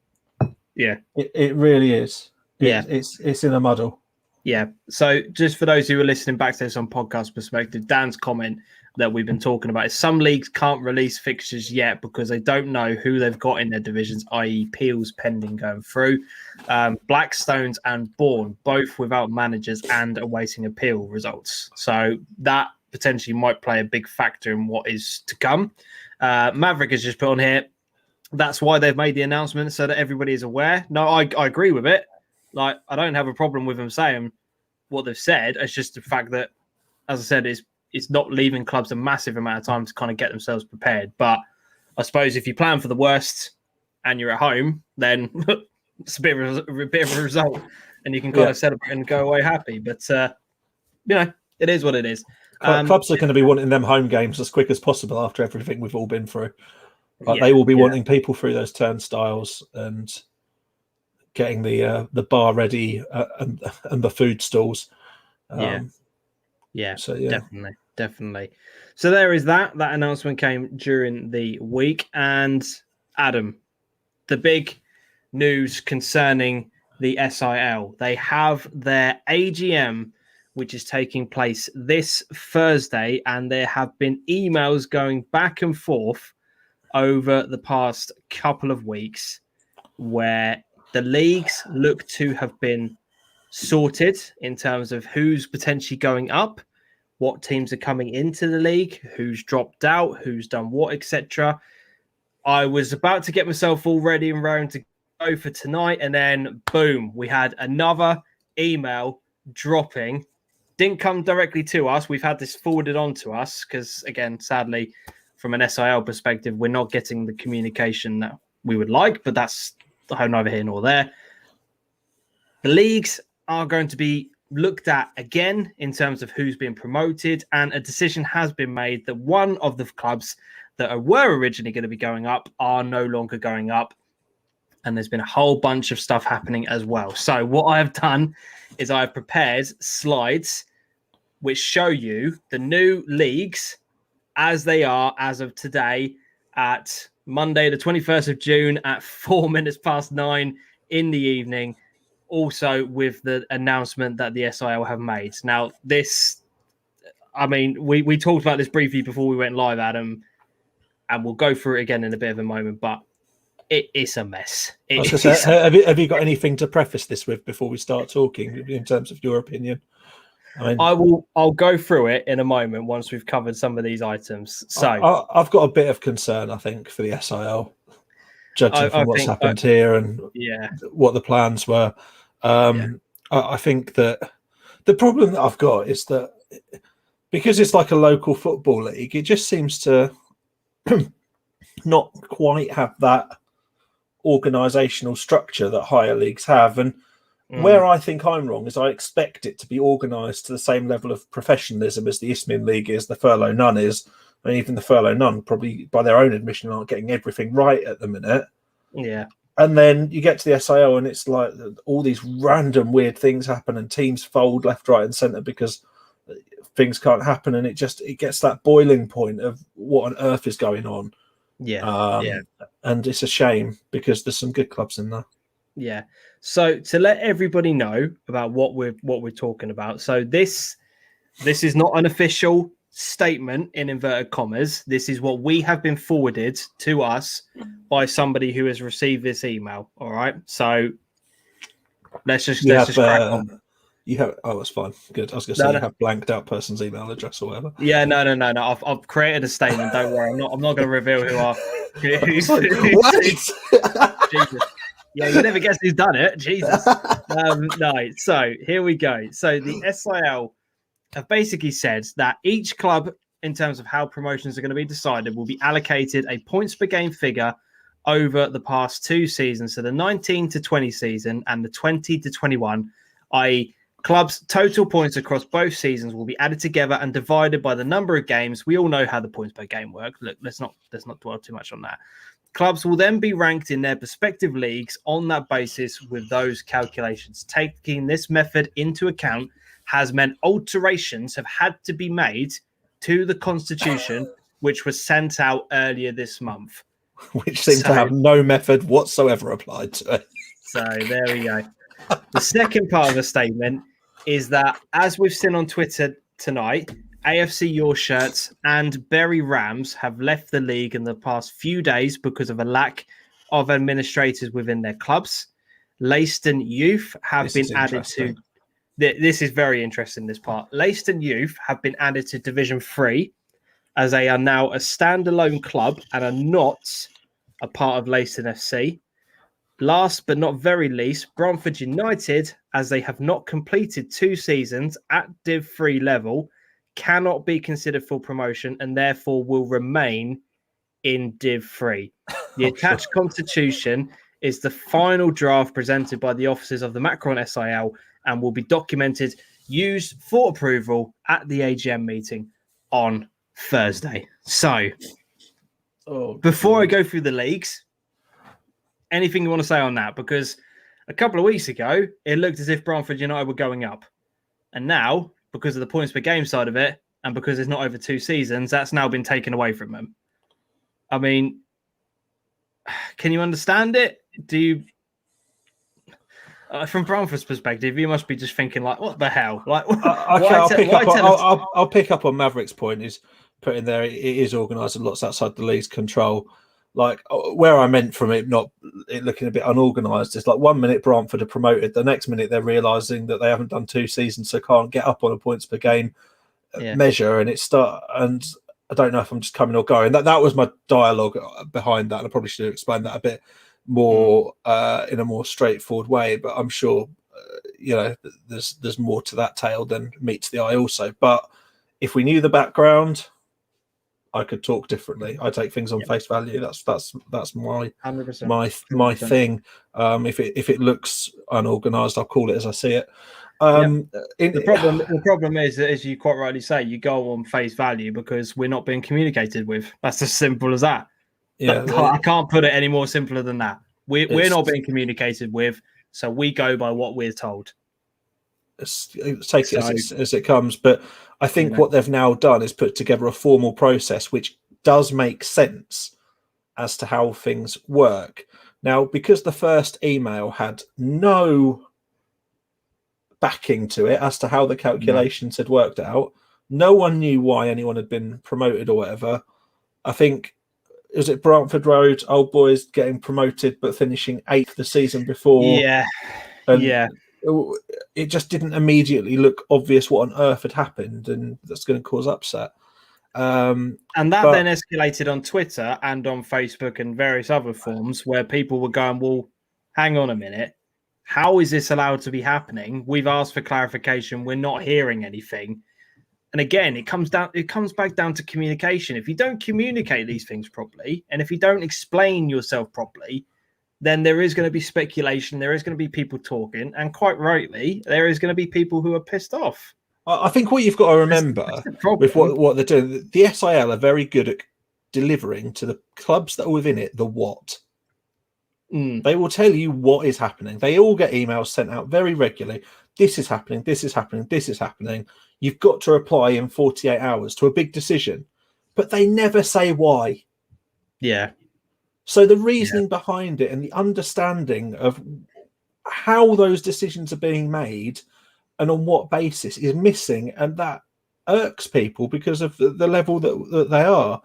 Yeah, it really is. It's in a muddle. Yeah. So just for those who are listening back to this on podcast perspective, Dan's comment that we've been talking about is some leagues can't release fixtures yet because they don't know who they've got in their divisions, i.e. Peel's pending going through. Blackstones and Bourne, both without managers and awaiting appeal results. So that potentially might play a big factor in what is to come. Maverick has just put on here, that's why they've made the announcement, so that everybody is aware. No, I agree with it. Like, I don't have a problem with them saying what they've said. It's just the fact that, as I said, it's not leaving clubs a massive amount of time to kind of get themselves prepared. But I suppose if you plan for the worst and you're at home, then it's a bit of a result, and you can kind of celebrate and go away happy. But, it is what it is. Clubs are going to be wanting them home games as quick as possible after everything we've all been through. They will be wanting people through those turnstiles and getting the bar ready and the food stalls. Definitely. So there is that announcement came during the week. And Adam, the big news concerning the SIL, they have their AGM, which is taking place this Thursday, and there have been emails going back and forth over the past couple of weeks where the leagues look to have been sorted in terms of who's potentially going up, what teams are coming into the league, who's dropped out, who's done what, etc. I was about to get myself all ready and round to go for tonight, and then boom, we had another email dropping. Didn't come directly to us. We've had this forwarded on to us because, again, sadly, from an SIL perspective, we're not getting the communication that we would like, but that's neither here nor there. The leagues are going to be looked at again in terms of who's been promoted, and a decision has been made that one of the clubs that were originally going to be going up are no longer going up, and there's been a whole bunch of stuff happening as well. So what I have done is I've prepared slides which show you the new leagues as they are as of today at Monday, the 21st of June at 9:04 in the evening. Also with the announcement that the SIL have made. Now, this, I mean, we talked about this briefly before we went live, Adam, and we'll go through it again in a bit of a moment, but it's a mess. Have you got anything to preface this with before we start talking in terms of your opinion? I'll go through it in a moment once we've covered some of these items. So I've got a bit of concern, I think, for the SIL, judging from what's happened here and what the plans were. I think that the problem that I've got is that because it's like a local football league, it just seems to not quite have that organisational structure that higher leagues have. And Where I think I'm wrong is I expect it to be organised to the same level of professionalism as the Isthmian League is, the Furlough None is, and even the Furlough None probably, by their own admission, aren't getting everything right at the minute. Yeah. And then you get to the SIL and it's like all these random weird things happen and teams fold left, right, and centre because things can't happen, and it gets that boiling point of what on earth is going on. Yeah. And it's a shame because there's some good clubs in there. Yeah. So to let everybody know about what we're talking about. So this is not an official statement in inverted commas. This is what we have been forwarded to us by somebody who has received this email. All right. So let's just crack on. You have it's fine. Good. I was going to say you have blanked out person's email address or whatever. Yeah, no. I've created a statement. Don't worry. I'm not going to reveal who's Jesus. Yeah, you never guess who's done it. Jesus. No. So here we go. So the SIL have basically said that each club, in terms of how promotions are going to be decided, will be allocated a points per game figure over the past 2 seasons. So the 19 to 20 season and the 20 to 21, i.e. clubs' total points across both seasons will be added together and divided by the number of games. We all know how the points per game work. Look, let's not dwell too much on that. Clubs will then be ranked in their respective leagues on that basis with those calculations. Taking this method into account has meant alterations have had to be made to the constitution, which was sent out earlier this month. Which seemed to have no method whatsoever applied to it. So there we go. The second part of the statement is that, as we've seen on Twitter tonight, AFC Your Shirts and Bury Rams have left the league in the past few days because of a lack of administrators within their clubs. Leiston Youth have been added to... This is very interesting, this part. Leiston Youth have been added to Division 3 as they are now a standalone club and are not a part of Leiston FC. Last but not very least, Bromford United, as they have not completed 2 seasons at Div 3 level, cannot be considered for promotion and therefore will remain in Div 3. The attached constitution is the final draft presented by the officers of the Macron SIL and will be documented, used for approval at the AGM meeting on Thursday. So, before I go through the leagues, anything you want to say on that? Because a couple of weeks ago, it looked as if Bromford United were going up. And now, because of the points per game side of it, and because it's not over 2 seasons, that's now been taken away from them. I mean, can you understand it? Do you... from Bromford's perspective, you must be just thinking, like, what the hell? Like, I'll pick up on Maverick's point. Is put in there, it is organised and lots outside the league's control. Like, where I meant from it not it looking a bit unorganised is like 1 minute Bromford are promoted, the next minute they're realising that they haven't done 2 seasons, so can't get up on a points per game measure, and and I don't know if I'm just coming or going. That was my dialogue behind that, and I probably should have explained that a bit more in a more straightforward way. But I'm sure there's more to that tale than meets the eye also. But if we knew the background, I could talk differently. I take things on face value. That's my 100%. my thing. If it looks unorganised, I'll call it as I see it. The problem is that, as you quite rightly say, you go on face value because we're not being communicated with. That's as simple as that. Yeah, I can't put it any more simpler than that. We're not being communicated with, so we go by what we're told. Take it as it comes. But I think what they've now done is put together a formal process which does make sense as to how things work. Now, because the first email had no backing to it as to how the calculations had worked out, no one knew why anyone had been promoted or whatever. I think, is it Brantford Road, Old Boys getting promoted but finishing 8th the season before? It just didn't immediately look obvious what on earth had happened, and that's going to cause upset. And that then escalated on Twitter and on Facebook and various other forums where people were going, well, hang on a minute. How is this allowed to be happening? We've asked for clarification. We're not hearing anything. And again, it comes back down to communication. If you don't communicate these things properly, and if you don't explain yourself properly, then there is going to be speculation. There is going to be people talking, and quite rightly, there is going to be people who are pissed off. I think what you've got to remember with what they're doing, the SIL are very good at delivering to the clubs that are within it the what. They will tell you what is happening. They all get emails sent out very regularly. This is happening. This is happening. This is happening. You've got to reply in 48 hours to a big decision, but they never say why. Yeah. So the reasoning behind it and the understanding of how those decisions are being made and on what basis is missing, and that irks people because of the level that they are.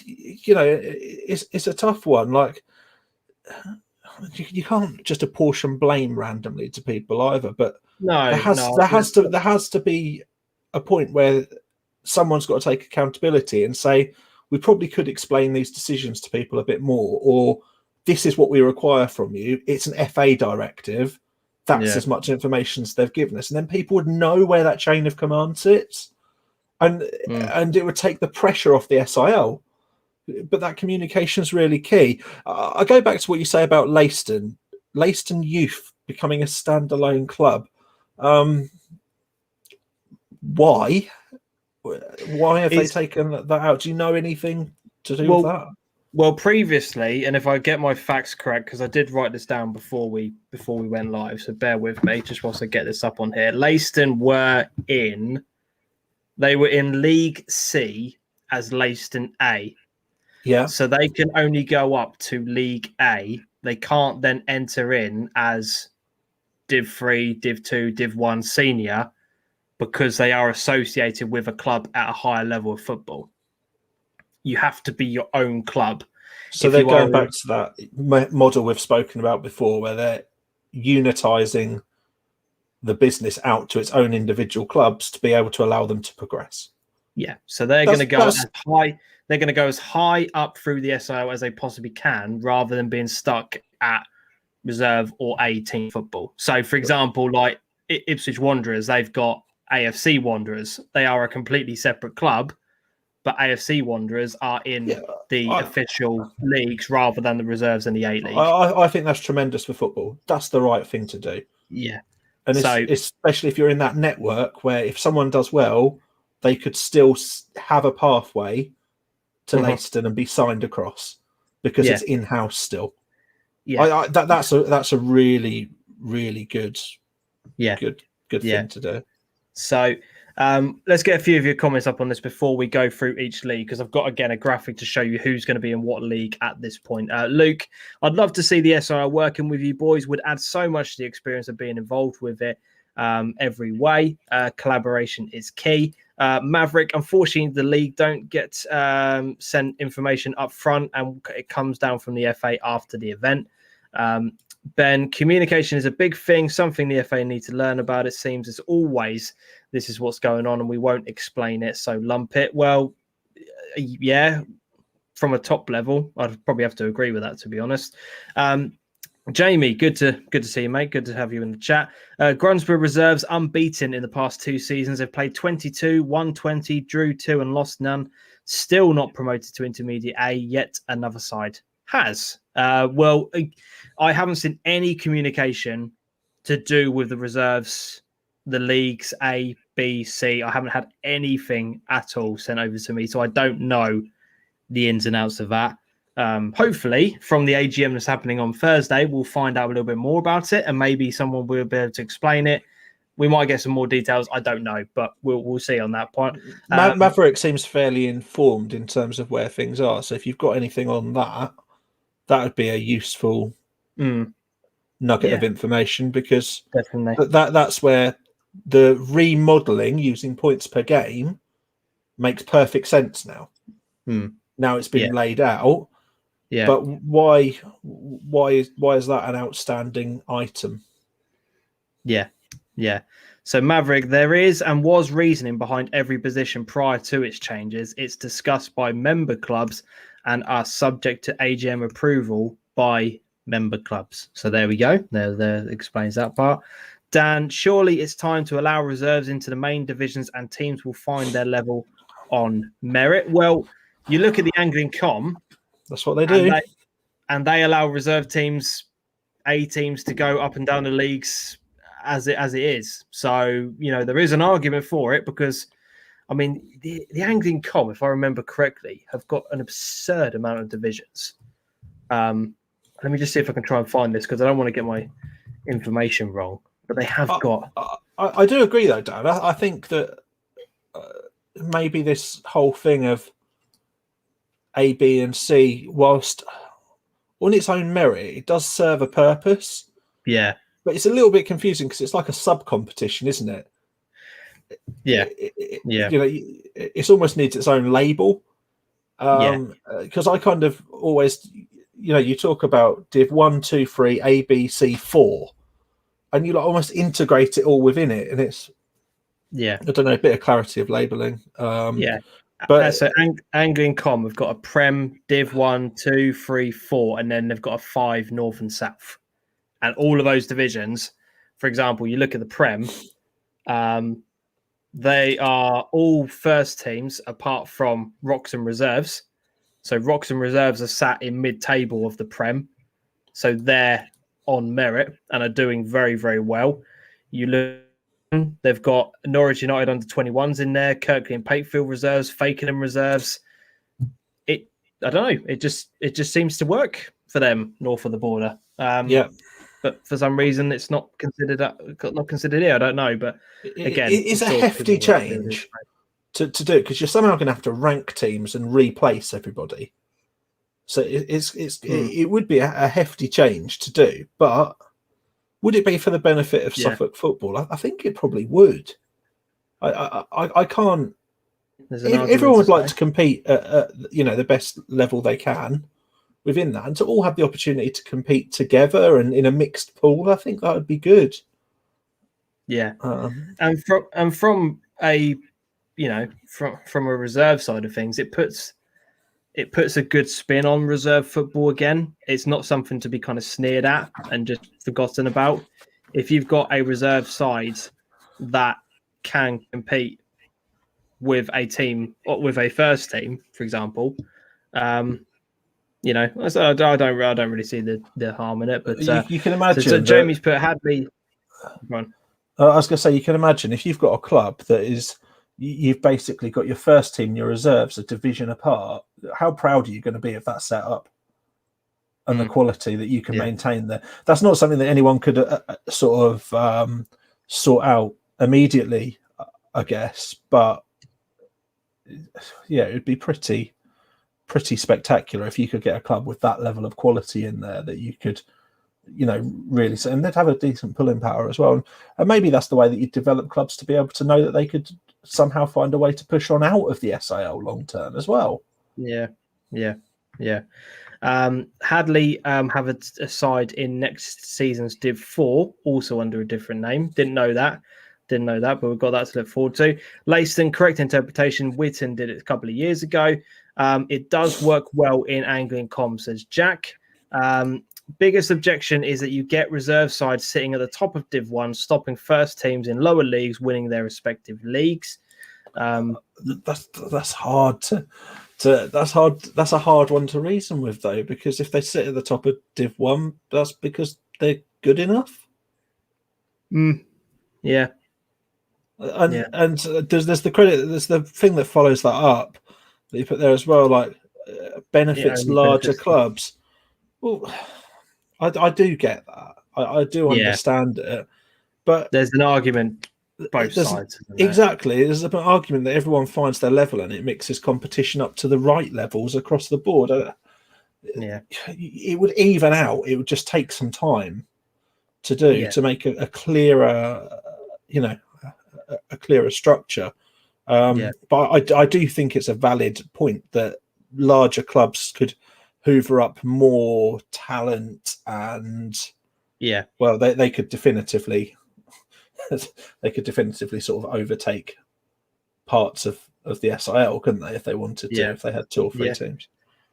You know, it's a tough one. Like, you can't just apportion blame randomly to people either. But there has to be a point where someone's got to take accountability and say, we probably could explain these decisions to people a bit more, or this is what we require from you. It's an FA directive. That's as much information as they've given us, and then people would know where that chain of command sits, and it would take the pressure off the SIL. But that communication is really key. I go back to what you say about Leiston Youth becoming a standalone club. Why? Why have they taken that out? Do you know anything to do with that? Well, previously, and if I get my facts correct, because I did write this down before we went live, so bear with me just whilst I get this up on here. Leiston were in League C as Leiston A. Yeah. So they can only go up to League A. They can't then enter in as Div 3, Div 2, Div 1 senior because they are associated with a club at a higher level of football. You have to be your own club. So they're going back to that model we've spoken about before, where they're unitizing the business out to its own individual clubs to be able to allow them to progress. Yeah. So they're going to go as high. They're going to go as high up through the SIO as they possibly can, rather than being stuck at reserve or A team football. So, for example, like Ipswich Wanderers, they've got AFC Wanderers. They are a completely separate club, but AFC Wanderers are in the official leagues rather than the reserves in the A League. I think that's tremendous for football. That's the right thing to do. Yeah. And especially if you're in that network where if someone does well, they could still have a pathway to Leiston and be signed across because it's in-house still. Yeah, that's a really, really good thing to do. So let's get a few of your comments up on this before we go through each league, because I've got, again, a graphic to show you who's going to be in what league at this point. Luke, I'd love to see the SIR working with you boys. Would add so much to the experience of being involved with it every way. Collaboration is key. Maverick, unfortunately, the league don't get sent information up front, and it comes down from the FA after the event. Ben, communication is a big thing, something the FA need to learn about. It seems as always, this is what's going on and we won't explain it, so lump it. Well, yeah, from a top level, I'd probably have to agree with that, to be honest. Jamie, good to see you, mate. Good to have you in the chat. Grunsborough reserves unbeaten in the past 2 seasons. They've played 22, won 20, drew 2 and lost none. Still not promoted to Intermediate A, yet another side has. Well, I haven't seen any communication to do with the reserves, the leagues A, B, C. I haven't had anything at all sent over to me, so I don't know the ins and outs of that. Hopefully, from the AGM that's happening on Thursday, we'll find out a little bit more about it, and maybe someone will be able to explain it. We might get some more details. I don't know, but we'll see on that point. Maverick seems fairly informed in terms of where things are. So if you've got anything on that, that would be a useful nugget of information, because definitely that's where the remodeling using points per game makes perfect sense now. Now it's been laid out. Yeah. But why is that an outstanding item? Yeah. So Maverick, there is and was reasoning behind every position prior to its changes. It's discussed by member clubs and are subject to AGM approval by member clubs. So there we go. There explains that part. Dan, surely it's time to allow reserves into the main divisions and teams will find their level on merit. Well, you look at the Anglian Com. That's what they do. and they allow reserve teams, A teams, to go up and down the leagues as it is. So, there is an argument for it because, I mean, the Angling Com, if I remember correctly, have got an absurd amount of divisions. Let me just see if I can try and find this because I don't want to get my information wrong. But they have got. I do agree, though, Dan. I think that maybe this whole thing of A, B, and C, whilst on its own merit, it does serve a purpose. Yeah. But it's a little bit confusing because it's like a sub-competition, isn't it? Yeah. It almost needs its own label. Because I kind of always, you talk about Div 1, 2, 3, A, B, C, 4, and you almost integrate it all within it, and it's I don't know, a bit of clarity of labeling. But so Angling Com have got a Prem, Div 1, 2, 3, 4, and then they've got a 5 North and South. And all of those divisions, for example, you look at the Prem, they are all first teams apart from Wroxham Reserves. So Wroxham Reserves are sat in mid-table of the Prem. So they're on merit and are doing very, very well. You look, they've got Norwich United under 21s in there, Kirkley and Patefield Reserves, Fakenham Reserves. I don't know. It just seems to work for them north of the border. But for some reason, it's not considered here. I don't know, but again, it's a hefty change to do it because you're somehow going to have to rank teams and replace everybody. So it would be a hefty change to do, but would it be for the benefit of Suffolk football? I think it probably would. I can't. Everyone would like to compete at the best level they can within that, and to all have the opportunity to compete together and in a mixed pool. I think that would be good. Yeah, and from a from a reserve side of things, it puts a good spin on reserve football again. It's not something to be kind of sneered at and just forgotten about. If you've got a reserve side that can compete with a team or with a first team, for example, I don't really see the harm in it. But you can imagine. So Jamie's put Hadley. Run. I was going to say, you can imagine if you've got a club that is, you've basically got your first team, your reserves, a division apart. How proud are you going to be of that setup and the quality that you can maintain there? That's not something that anyone could sort out immediately, I guess. But it would be pretty spectacular if you could get a club with that level of quality in there that you could, really, and they'd have a decent pulling power as well. And maybe that's the way that you develop clubs to be able to know that they could somehow find a way to push on out of the SAL long term as well. Yeah. Hadley have a side in next season's Div 4, also under a different name. Didn't know that, but we've got that to look forward to. Leiston, correct interpretation. Witten did it a couple of years ago. It does work well in Angling Com, says Jack. Biggest objection is that you get reserve sides sitting at the top of Div 1, stopping first teams in lower leagues winning their respective leagues. That's hard that's a hard one to reason with, though, because if they sit at the top of Div 1, that's because they're good enough. Yeah. And there's the credit, there's the thing that follows that up that you put there as well, like benefits larger clubs. Well, I do get that. I do understand it, but there's an argument both sides. Exactly, there's an argument that everyone finds their level and it mixes competition up to the right levels across the board. It would even out. It would just take some time to do to make a clearer, a clearer structure. But I do think it's a valid point that larger clubs could hoover up more talent and they could definitively sort of overtake parts of the SIL, couldn't they, if they wanted to, if they had 2 or 3 teams.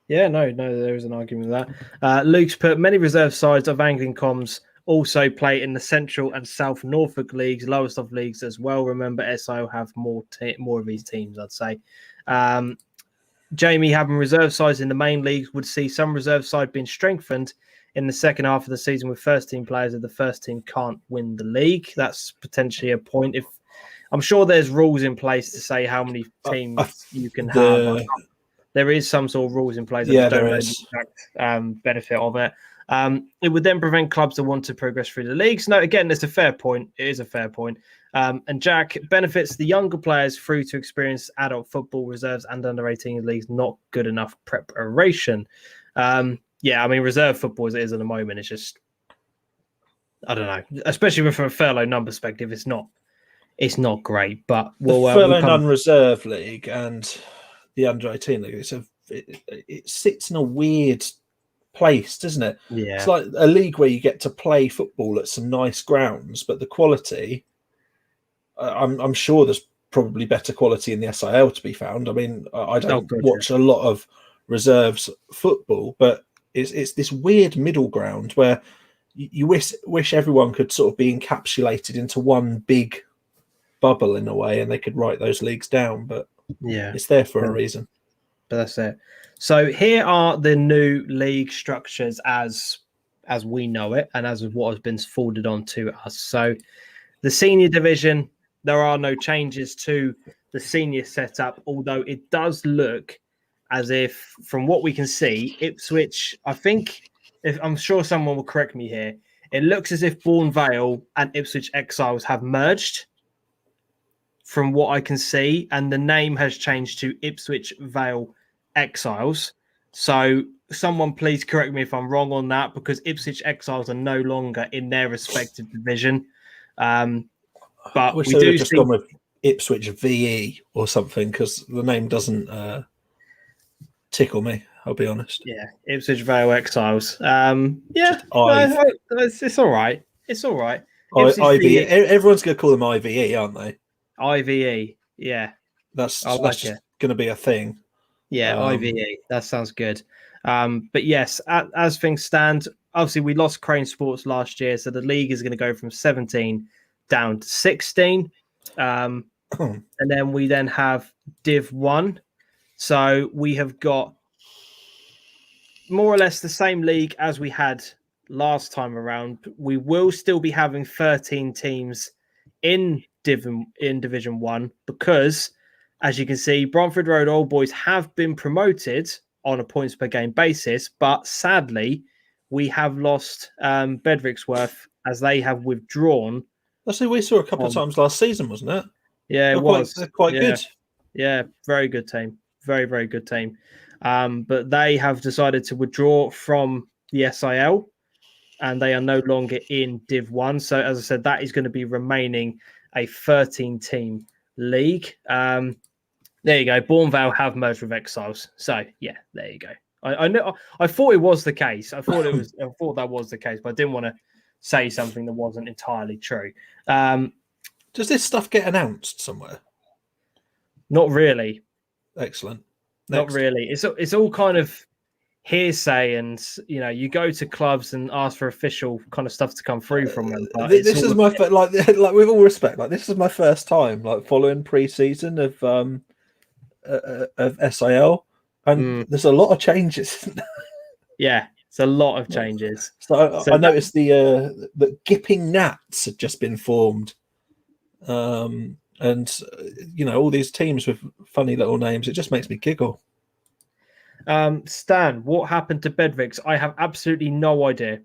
No, there is an argument with that. Luke's put many reserve sides of Angling Coms also play in the Central and South Norfolk leagues, lowest of leagues as well. Remember, SIL have more of these teams, I'd say. Jamie, having reserve sides in the main leagues would see some reserve side being strengthened in the second half of the season with first team players if the first team can't win the league. That's potentially a point. If I'm sure there's rules in place to say how many teams you can have. There is some sort of rules in place. I just don't know the exact benefit of it. It would then prevent clubs that want to progress through the leagues. No, again, it's a fair point. It is a fair point. And Jack benefits the younger players through to experience adult football reserves and under 18 leagues. Not good enough preparation. Yeah, I mean, reserve football as it is at the moment, it's just, I don't know, especially from a furlough number perspective, it's not great. But the furlough non-reserve league and the under 18 league, it sits in a weird place, doesn't it? Yeah, it's like a league where you get to play football at some nice grounds, but the quality, I'm sure there's probably better quality in the SIL to be found. I mean, I don't watch a lot of reserves football, but it's this weird middle ground where you wish everyone could sort of be encapsulated into one big bubble in a way, and they could write those leagues down. But yeah, it's there for a reason. But that's it. So here are the new league structures as we know it, and as of what has been forwarded on to us. So the senior division, there are no changes to the senior setup, although it does look as if, from what we can see, Ipswich, I'm sure someone will correct me here, it looks as if Bourne Vale and Ipswich Exiles have merged, from what I can see, and the name has changed to Ipswich Vale Exiles. So someone please correct me if I'm wrong on that, because Ipswich Exiles are no longer in their respective division. But we do just gone with Ipswich VE or something, because the name doesn't tickle me, I'll be honest. Yeah, Ipswich Vale Exiles. It's all right. It's all right. IVE. Everyone's going to call them IVE, aren't they? IVE. Yeah, that's just going to be a thing. Yeah, IVE. That sounds good. But yes, as things stand, obviously we lost Crane Sports last year, so the league is going to go from 17 down to 16. And then we have Div 1. So we have got more or less the same league as we had last time around. We will still be having 13 teams in Division 1 because, as you can see, Bromford Road Old Boys have been promoted on a points per game basis, but sadly, we have lost Bedrixworth as they have withdrawn. That's who we saw a couple of times last season, wasn't it? Yeah, it was. They're quite good. Yeah, very good team. Very, very good team. But they have decided to withdraw from the SIL and they are no longer in Div 1. So, as I said, that is going to be remaining a 13-team league. There you go. Bourne Vale have merged with Exiles. So, yeah, there you go. I thought it was the case. I thought that was the case, but I didn't want to say something that wasn't entirely true. Does this stuff get announced somewhere? Not really. Excellent. Not really. It's all kind of hearsay, and you go to clubs and ask for official kind of stuff to come through from them. But this is my like with all respect, like this is my first time following pre-season of SIL, and there's a lot of changes. Yeah, it's a lot of changes. So I noticed the Gipping Nats had just been formed. And all these teams with funny little names, it just makes me giggle. Stan, what happened to Bedrix? I have absolutely no idea.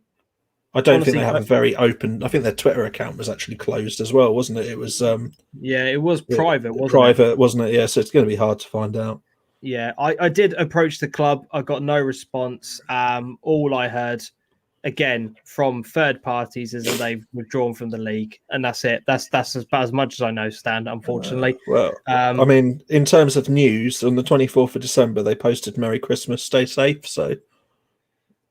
I don't think they have a very open. I think their Twitter account was actually closed as well, wasn't it? It was. It was private, wasn't it? Private, wasn't it? Yeah, so it's going to be hard to find out. Yeah, I did approach the club. I got no response. All I heard, again, from third parties is that they've withdrawn from the league, and that's it. That's about as much as I know, Stan, unfortunately. I mean, in terms of news, on the 24th of December, they posted Merry Christmas, stay safe. So,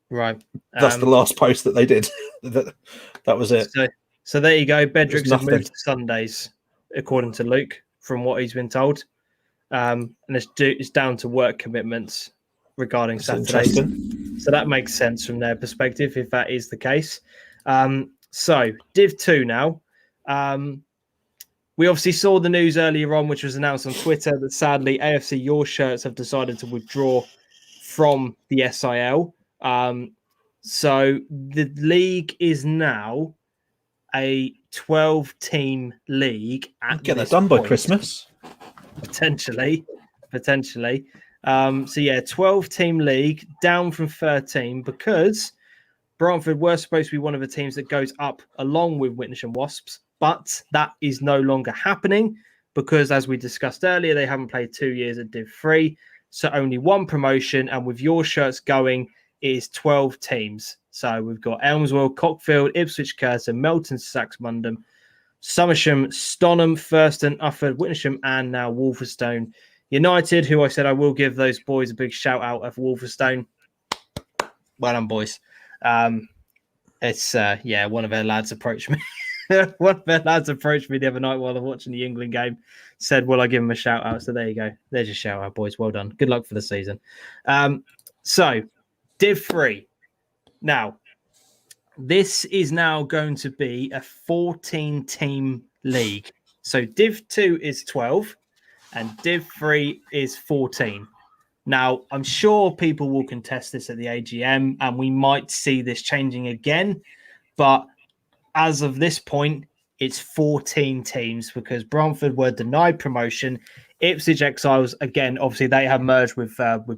right. That's the last post that they did. that was it. So there you go. Bedrix have moved to Sundays, according to Luke, from what he's been told. And it's down to work commitments regarding Saturdays. So that makes sense from their perspective, if that is the case. So Div 2 now. We obviously saw the news earlier on, which was announced on Twitter, that sadly AFC Your Shirts have decided to withdraw from the SIL. So the league is now a 12-team league at Get that this done by point. Christmas. Potentially. So yeah, 12-team league down from 13 because Brantford were supposed to be one of the teams that goes up along with Witnesham Wasps, but that is no longer happening because, as we discussed earlier, they haven't played 2 years at Div 3, so only one promotion, and with Your Shirts going, it is 12 teams. So we've got Elmswell, Cockfield, Ipswich, Curtin, Melton, Saxmundham, Somersham, Stonham, Thurston, Ufford, Witnesham, and now Wolverstone United, who I said I will give those boys a big shout out of Wolverstone. Well done, boys. It's one of their lads approached me. One of their lads approached me the other night while I'm watching the England game. Said, "Will I give him a shout out?" So there you go. There's your shout out, boys. Well done. Good luck for the season. So Div 3. Now, this is now going to be a 14-team league. So Div 2 is 12 and Div 3 is 14. Now, I'm sure people will contest this at the AGM and we might see this changing again. But as of this point, it's 14 teams because Brantford were denied promotion. Ipswich Exiles, again, obviously they have merged with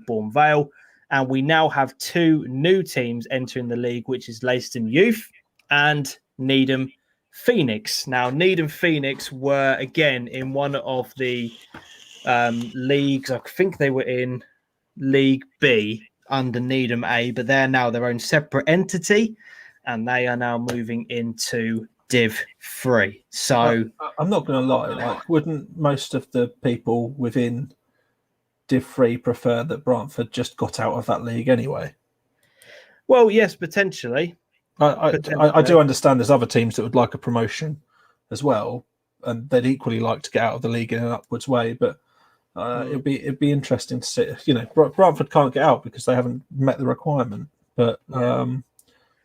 Bourne Vale. And we now have 2 new teams entering the league, which is Leiston Youth and Needham Phoenix. Now, Needham Phoenix were, again, in one of the leagues. I think they were in League B under Needham A, but they're now their own separate entity, and they are now moving into Div 3. So I'm not going to lie. Like, wouldn't most of the people within Div 3 prefer that Brantford just got out of that league anyway? Well, yes, potentially. I do understand there's other teams that would like a promotion as well, and they'd equally like to get out of the league in an upwards way. But it'd be interesting to see. You know, Brantford can't get out because they haven't met the requirement. But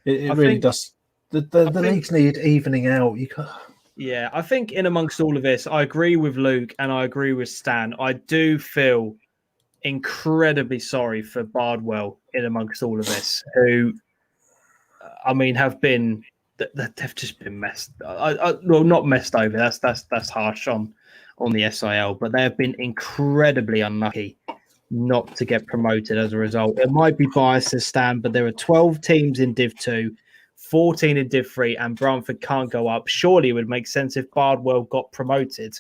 it really does. The leagues need evening out. You can't. Yeah, I think in amongst all of this, I agree with Luke and I agree with Stan. I do feel incredibly sorry for Bardwell in amongst all of this, who, I mean, they've just been messed. Well, not messed over. That's harsh on the SIL, but they have been incredibly unlucky not to get promoted as a result. It might be biased as Stan, but there are 12 teams in Div 2, 14 in Div 3, and Brantford can't go up. Surely it would make sense if Bardwell got promoted.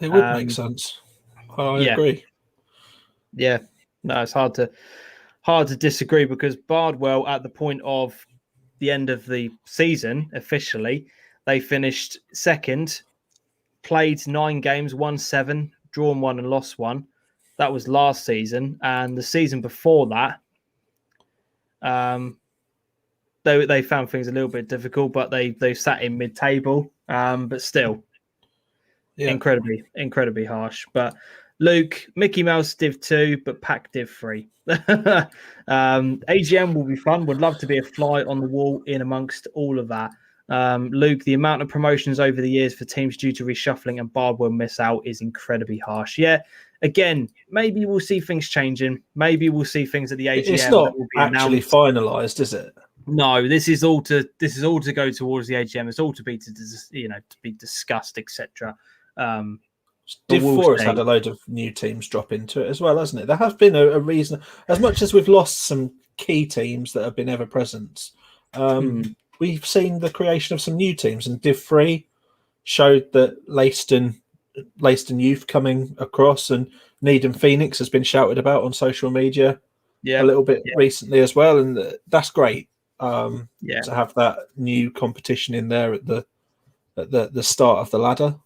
It would make sense. I agree. Yeah, no, it's hard to disagree because Bardwell, at the point of the end of the season, officially, they finished second, played 9 games, won 7, drawn 1 and lost 1. That was last season, and the season before that, they found things a little bit difficult, but they sat in mid-table, but still, incredibly harsh. But Luke, Mickey Mouse Div 2, but Pack Div 3. AGM will be fun. Would love to be a fly on the wall in amongst all of that. Luke, the amount of promotions over the years for teams due to reshuffling and Bardwell miss out is incredibly harsh. Yeah, again, maybe we'll see things changing. Maybe we'll see things at the AGM. It's not actually finalised, is it? No, this is all to go towards the AGM. It's all to be discussed, etc. Div 4 has had a load of new teams drop into it as well, hasn't it? There has been a reason, as much as we've lost some key teams that have been ever present. We've seen the creation of some new teams, and Div 3 showed that Leiston Youth coming across, and Needham Phoenix has been shouted about on social media a little bit recently as well, and that's great. To have that new competition in there at the start of the ladder,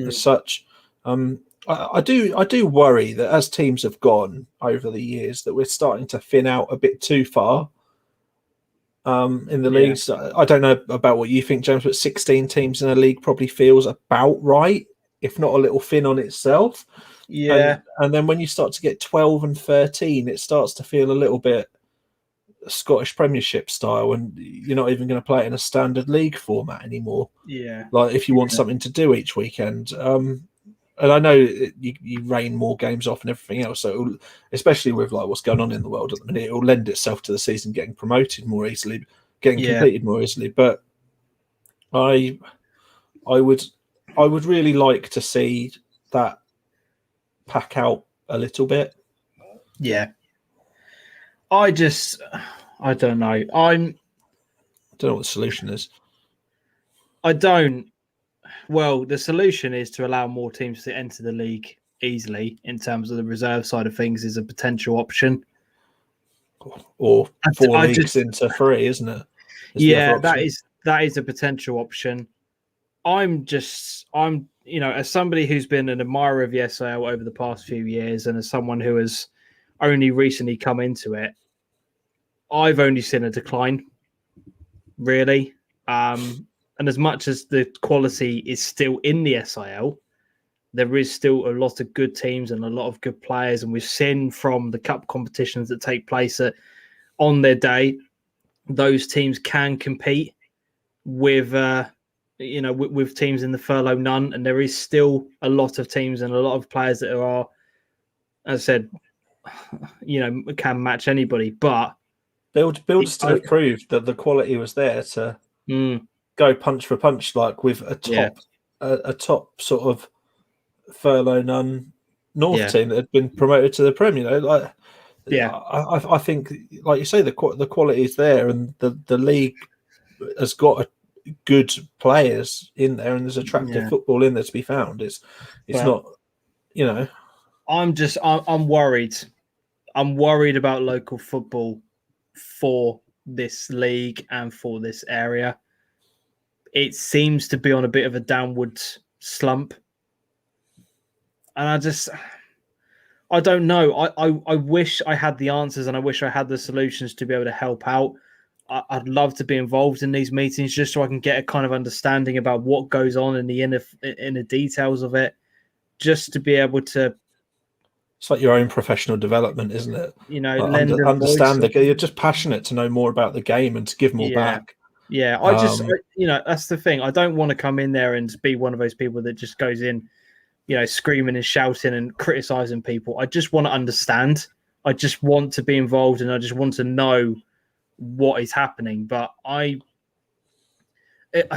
as such. I do worry that as teams have gone over the years, that we're starting to thin out a bit too far in the leagues. I don't know about what you think, James, but 16 teams in a league probably feels about right, if not a little thin on itself. Yeah. And then when you start to get 12 and 13, it starts to feel a little bit Scottish Premiership style, and you're not even going to play it in a standard league format anymore. Yeah. Like if you want something to do each weekend. And I know you rain more games off and everything else, so especially with like what's going on in the world at the minute, it will lend itself to the season getting promoted more easily, getting completed more easily. But I would really like to see that pack out a little bit. Yeah. I don't know. I don't know what the solution is. Well, the solution is to allow more teams to enter the league easily in terms of the reserve side of things is a potential option. Or four leagues into three, isn't it? Yeah, that is a potential option. I'm as somebody who's been an admirer of the SAL over the past few years, and as someone who has only recently come into it, I've only seen a decline, really. And as much as the quality is still in the SIL, there is still a lot of good teams and a lot of good players. And we've seen from the cup competitions that take place on their day, those teams can compete with with teams in the furlough none. And there is still a lot of teams and a lot of players that are, as I said, can match anybody. But Build still have proved that the quality was there to go punch for punch, like with a top sort of furlough none North team that had been promoted to the Premier. I think, like you say, the quality is there, and the league has got good players in there, and there's attractive football in there to be found. It's not, I'm worried. I'm worried about local football for this league and for this area. It seems to be on a bit of a downward slump. And I don't know. I wish I had the answers, and I wish I had the solutions to be able to help out. I'd love to be involved in these meetings just so I can get a kind of understanding about what goes on in the details of it, just to be able to. It's like your own professional development, isn't it? Understand you're just passionate to know more about the game and to give more back. Yeah, that's the thing. I don't want to come in there and be one of those people that just goes in, screaming and shouting and criticizing people. I just want to understand. I just want to be involved, and I just want to know what is happening. But I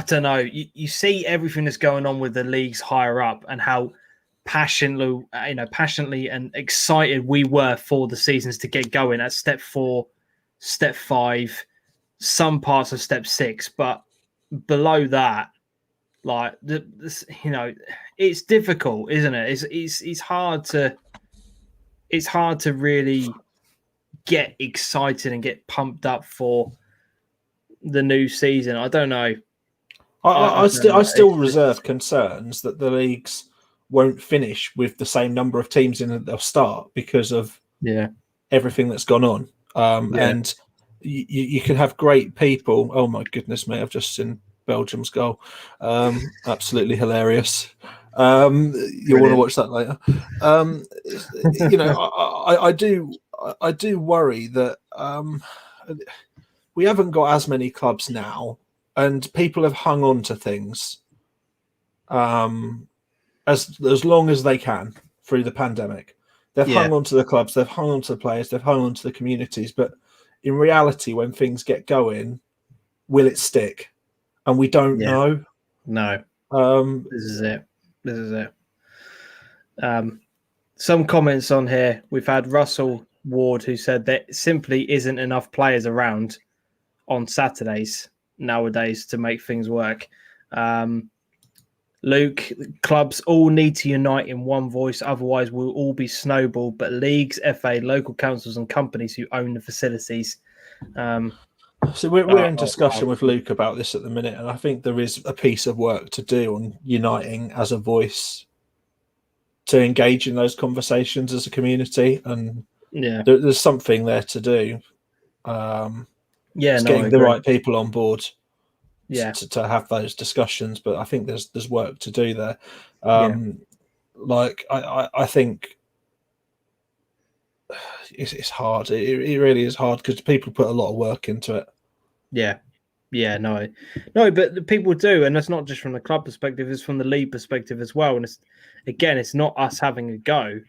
don't know. You see everything that's going on with the leagues higher up, and how passionately and excited we were for the seasons to get going at step 4, step 5, some parts of step 6, but below that, like it's difficult, isn't it? It's hard to really get excited and get pumped up for the new season. I don't know. I still reserve concerns that the leagues won't finish with the same number of teams in at the start because of everything that's gone on. And you can have great people. Oh my goodness, mate! I've just seen Belgium's goal. Absolutely hilarious. You'll want to watch that later. I do worry that we haven't got as many clubs now, and people have hung on to things as long as they can through the pandemic. They've hung on to the clubs, they've hung on to the players, they've hung on to the communities. But in reality, when things get going, will it stick? And we don't know. No. This is it. Some comments on here. We've had Russell Ward, who said there simply isn't enough players around on Saturdays nowadays to make things work. Luke, clubs all need to unite in one voice, otherwise we'll all be snowballed. But leagues, FA, local councils and companies who own the facilities. So we're in discussion with Luke about this at the minute, and I think there is a piece of work to do on uniting as a voice to engage in those conversations as a community, and there's something there to do. Getting the right people on board to have those discussions, but I think there's work to do there. I think it's hard. It really is hard because people put a lot of work into it. Yeah, no, but the people do, and that's not just from the club perspective; it's from the league perspective as well. And it's not us having a go;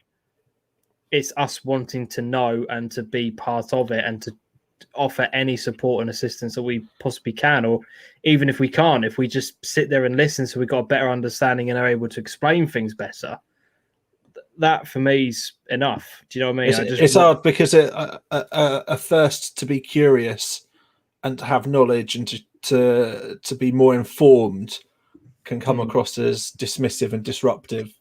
it's us wanting to know and to be part of it, and to offer any support and assistance that we possibly can, or even if we can't, if we just sit there and listen, so we've got a better understanding and are able to explain things better. That for me is enough. Do you know what I mean? It's hard because a thirst to be curious and to have knowledge and to be more informed can come across as dismissive and disruptive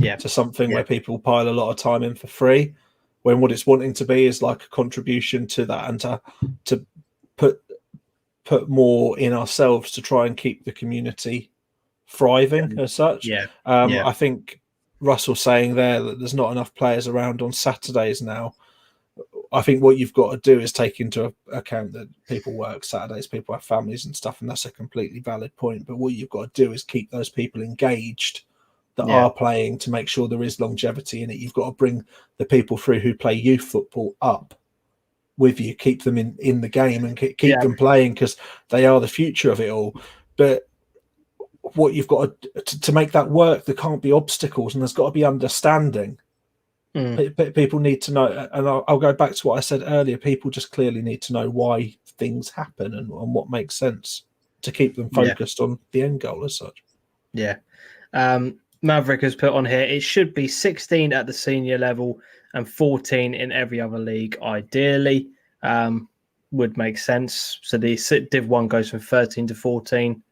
to something where people pile a lot of time in for free, when what it's wanting to be is like a contribution to that, and to put more in ourselves to try and keep the community thriving as such. I think Russell saying there that there's not enough players around on Saturdays now. I think what you've got to do is take into account that people work Saturdays, people have families and stuff, and that's a completely valid point. But what you've got to do is keep those people engaged that are playing, to make sure there is longevity in it. You've got to bring the people through who play youth football up with you, keep them in the game and keep them playing, because they are the future of it all. But what you've got to make that work, there can't be obstacles, and there's got to be understanding. People need to know, and I'll go back to what I said earlier, people just clearly need to know why things happen and what makes sense to keep them focused on the end goal as such. Maverick has put on here, it should be 16 at the senior level and 14 in every other league, ideally. Would make sense. So the Div 1 goes from 13 to 14.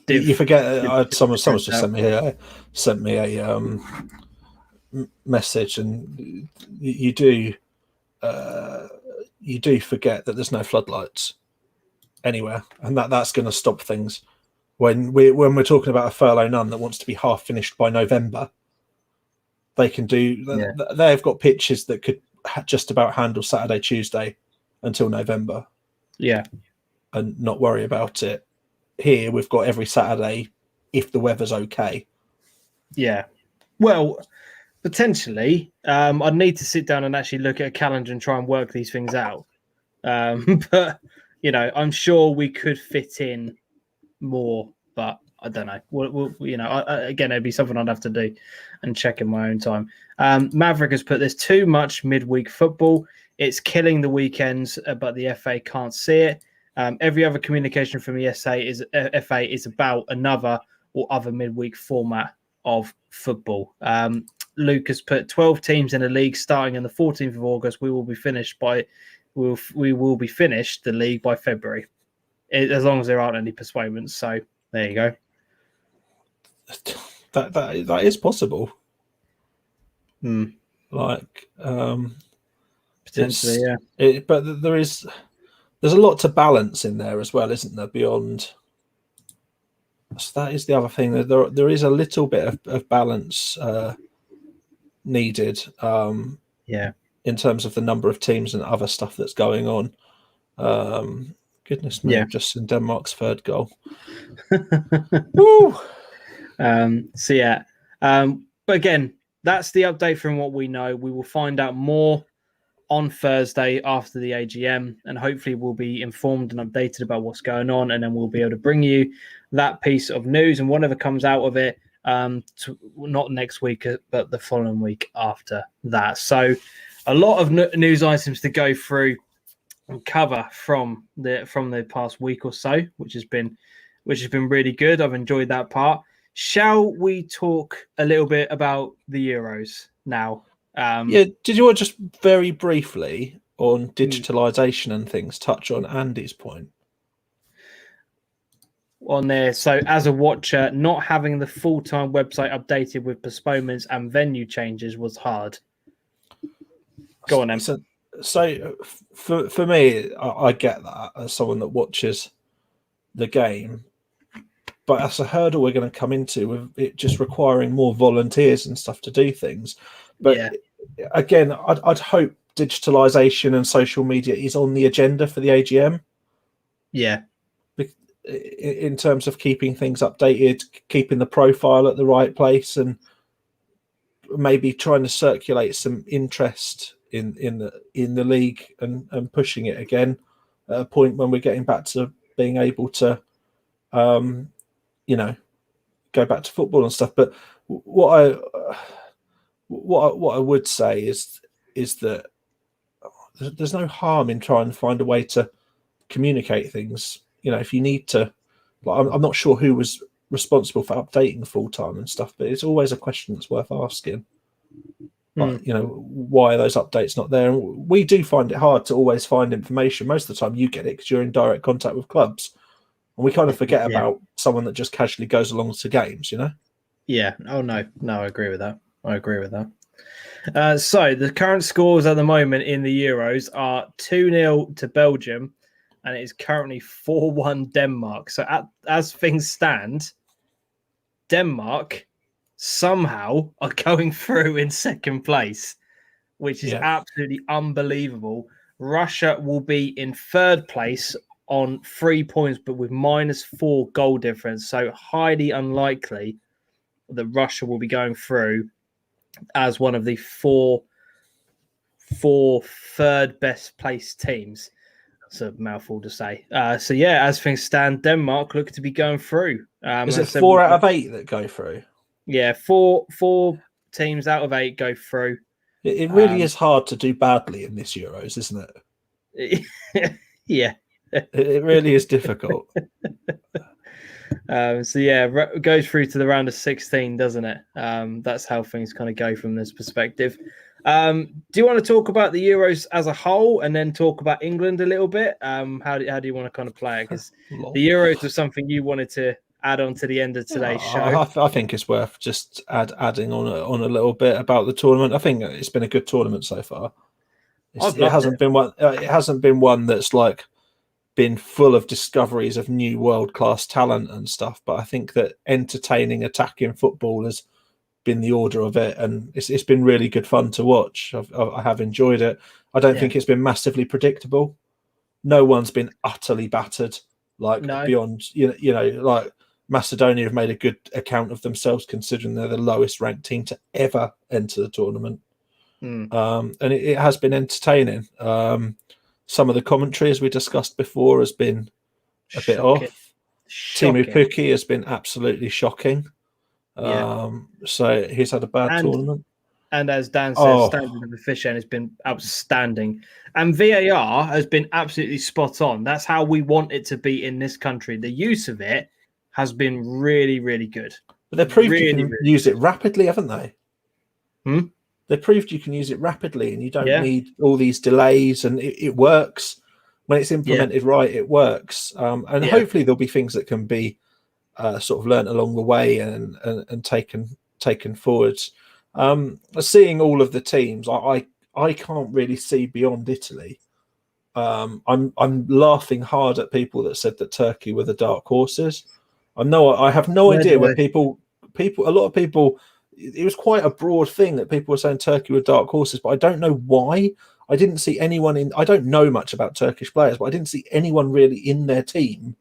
You forget, someone's just sent me a message, and you do forget that there's no floodlights anywhere, and that's going to stop things. When we're talking about a furlough nun that wants to be half finished by November, they can do. They've got pitches that could just about handle Saturday, Tuesday until November, and not worry about it. Here we've got every Saturday if the weather's okay. Well, potentially, I'd need to sit down and actually look at a calendar and try and work these things out. But I'm sure we could fit in more, but I don't know. Again, it'd be something I'd have to do and check in my own time. Maverick has put, there's too much midweek football. It's killing the weekends, but the FA can't see it. Every other communication from the FA is about another or other midweek format of football. Luke has put 12 teams in a league starting on the 14th of August. We will be finished the league by February, as long as there aren't any postponements. So there you go. That is possible. Potentially, but there's a lot to balance in there as well, isn't there? Beyond, so that is the other thing. That there is a little bit of balance needed. In terms of the number of teams and other stuff that's going on. Goodness me, I've just seen Denmark's third goal. Woo! But again, that's the update from what we know. We will find out more on Thursday after the AGM, and hopefully we'll be informed and updated about what's going on, and then we'll be able to bring you that piece of news and whatever comes out of it, not next week, but the following week after that. So a lot of news items to go through and cover from the past week or so, which has been really good. I've enjoyed that part. Shall we talk a little bit about the Euros now? Did you want to just very briefly on digitalization and things touch on Andy's point on there? So as a watcher, not having the full-time website updated with postponements and venue changes was hard. Go on, Em. So for me, I get that as someone that watches the game, but that's a hurdle we're going to come into with it just requiring more volunteers and stuff to do things. But again, I'd hope digitalization and social media is on the agenda for the AGM. In terms of keeping things updated, keeping the profile at the right place, and maybe trying to circulate some interest in the league and pushing it again at a point when we're getting back to being able to, go back to football and stuff. But what I would say is that there's no harm in trying to find a way to communicate things. If you need to, I'm not sure who was responsible for updating full time and stuff, but it's always a question that's worth asking. Why are those updates not there? And we do find it hard to always find information. Most of the time you get it because you're in direct contact with clubs. And we kind of forget about someone that just casually goes along to games, Yeah. Oh, no, I agree with that. So the current scores at the moment in the Euros are 2-0 to Belgium, and it is currently 4-1 Denmark. So as things stand, Denmark somehow are going through in second place, which is absolutely unbelievable. Russia will be in third place on 3 points, but with -4 goal difference. So highly unlikely that Russia will be going through as one of the four third best placed teams. That's a mouthful to say. As things stand, Denmark look to be going through. Is it 4 out of 8 that go through? Yeah, four teams out of 8 go through. It really is hard to do badly in this Euros, isn't it? Yeah. It really is difficult. It goes through to the round of 16, doesn't it? That's how things kind of go from this perspective. Do you want to talk about the Euros as a whole and then talk about England a little bit? How do you want to kind of play it? Because the Euros was something you wanted to add on to the end of today's show. I think it's worth just adding on a little bit about the tournament. I think it's been a good tournament so far. It hasn't been one that's like been full of discoveries of new world-class talent and stuff, but I think that entertaining attacking football has been the order of it, and it's been really good fun to watch. I have enjoyed it. I don't think it's been massively predictable. No one's been utterly battered, beyond like Macedonia have made a good account of themselves considering they're the lowest ranked team to ever enter the tournament. And it has been entertaining. Some of the commentary, as we discussed before, has been a bit off. Timu Pukki has been absolutely shocking. So he's had a bad tournament. And as Dan says, standard of officiating has been outstanding. And VAR has been absolutely spot on. That's how we want it to be in this country. The use of it has been really, really good. But they've proved you can use it rapidly, haven't they? They proved you can use it rapidly and you don't need all these delays, and it works. When it's implemented right, it works. And hopefully there'll be things that can be sort of learnt along the way and taken forwards. Seeing all of the teams, I can't really see beyond Italy. I'm laughing hard at people that said that Turkey were the dark horses. I have no idea where people, a lot of people, it was quite a broad thing that people were saying Turkey were dark horses, but I don't know why. I didn't see anyone I don't know much about Turkish players, but I didn't see anyone really in their team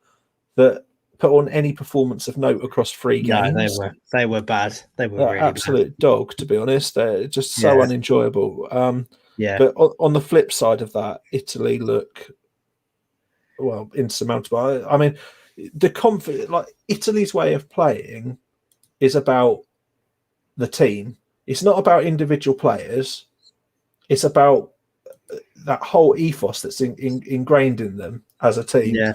that put on any performance of note across 3 games. No, they were bad. They were really absolute bad. dog, to be honest. They're just so unenjoyable. But on the flip side of that, Italy look insurmountable. I mean, Italy's way of playing is about the team. It's not about individual players. It's about that whole ethos that's ingrained in them as a team. Yeah.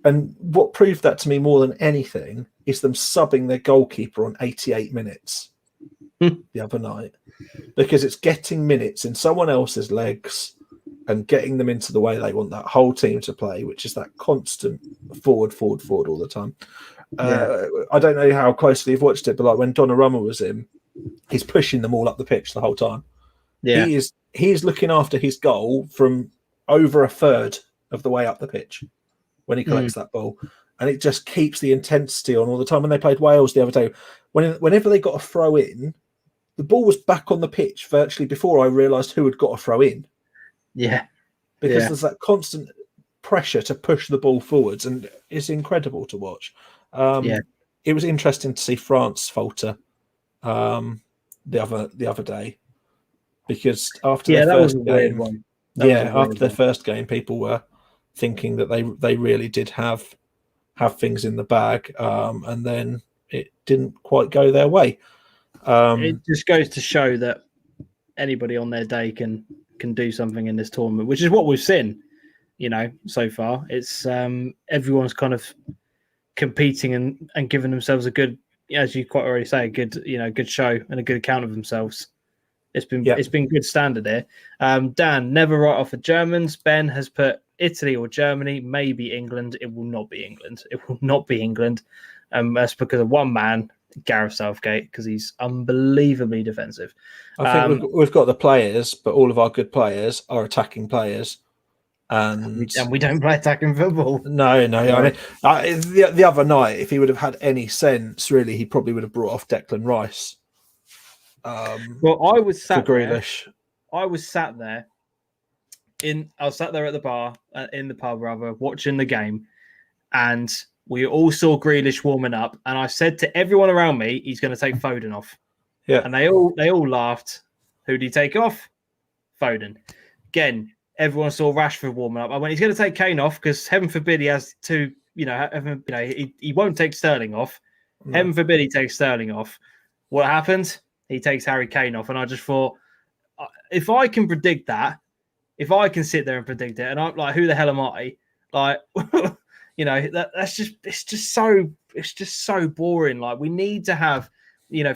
And what proved that to me more than anything is them subbing their goalkeeper on 88 minutes the other night, because it's getting minutes in someone else's legs and getting them into the way they want that whole team to play, which is that constant forward all the time. I don't know how closely you've watched it, but like when Donnarumma was in, he's pushing them all up the pitch the whole time. Yeah, he is looking after his goal from over a third of the way up the pitch when he collects that ball, and it just keeps the intensity on all the time. When they played Wales the other day, whenever they got a throw in, the ball was back on the pitch virtually before I realised who had got a throw in. Yeah, because there's that constant pressure to push the ball forwards, and it's incredible to watch. It was interesting to see France falter the other day. because after Yeah, the that was first a weird game, one. after the first game, people were thinking that they really did have things in the bag, and then it didn't quite go their way. It just goes to show that anybody on their day can do something in this tournament, which is what we've seen, so far. It's everyone's kind of competing and giving themselves a good, as you quite already say, a good show and a good account of themselves. It's been good standard here. Dan, never write off the Germans. Ben has put Italy or Germany, maybe England. It will not be England. It will not be England. That's because of one man, Gareth Southgate, because he's unbelievably defensive. I think we've got the players, but all of our good players are attacking players. And we don't play attacking football. No. I mean, the other night, if he would have had any sense, really, he probably would have brought off Declan Rice. Well, I was sat for Grealish. I was sat there at the bar, in the pub rather, watching the game, and we all saw Grealish warming up, and I said to everyone around me, he's going to take Foden off. Yeah, and they all laughed. Who did he take off? Foden. Again, everyone saw Rashford warming up. I went, he's going to take Kane off because heaven forbid he has to. He won't take Sterling off. No. Heaven forbid he takes Sterling off. What happened? He takes Harry Kane off, and I just thought, if I can predict that, if I can sit there and predict it, and I'm like, who the hell am I? Like, it's just so boring. Like, we need to have,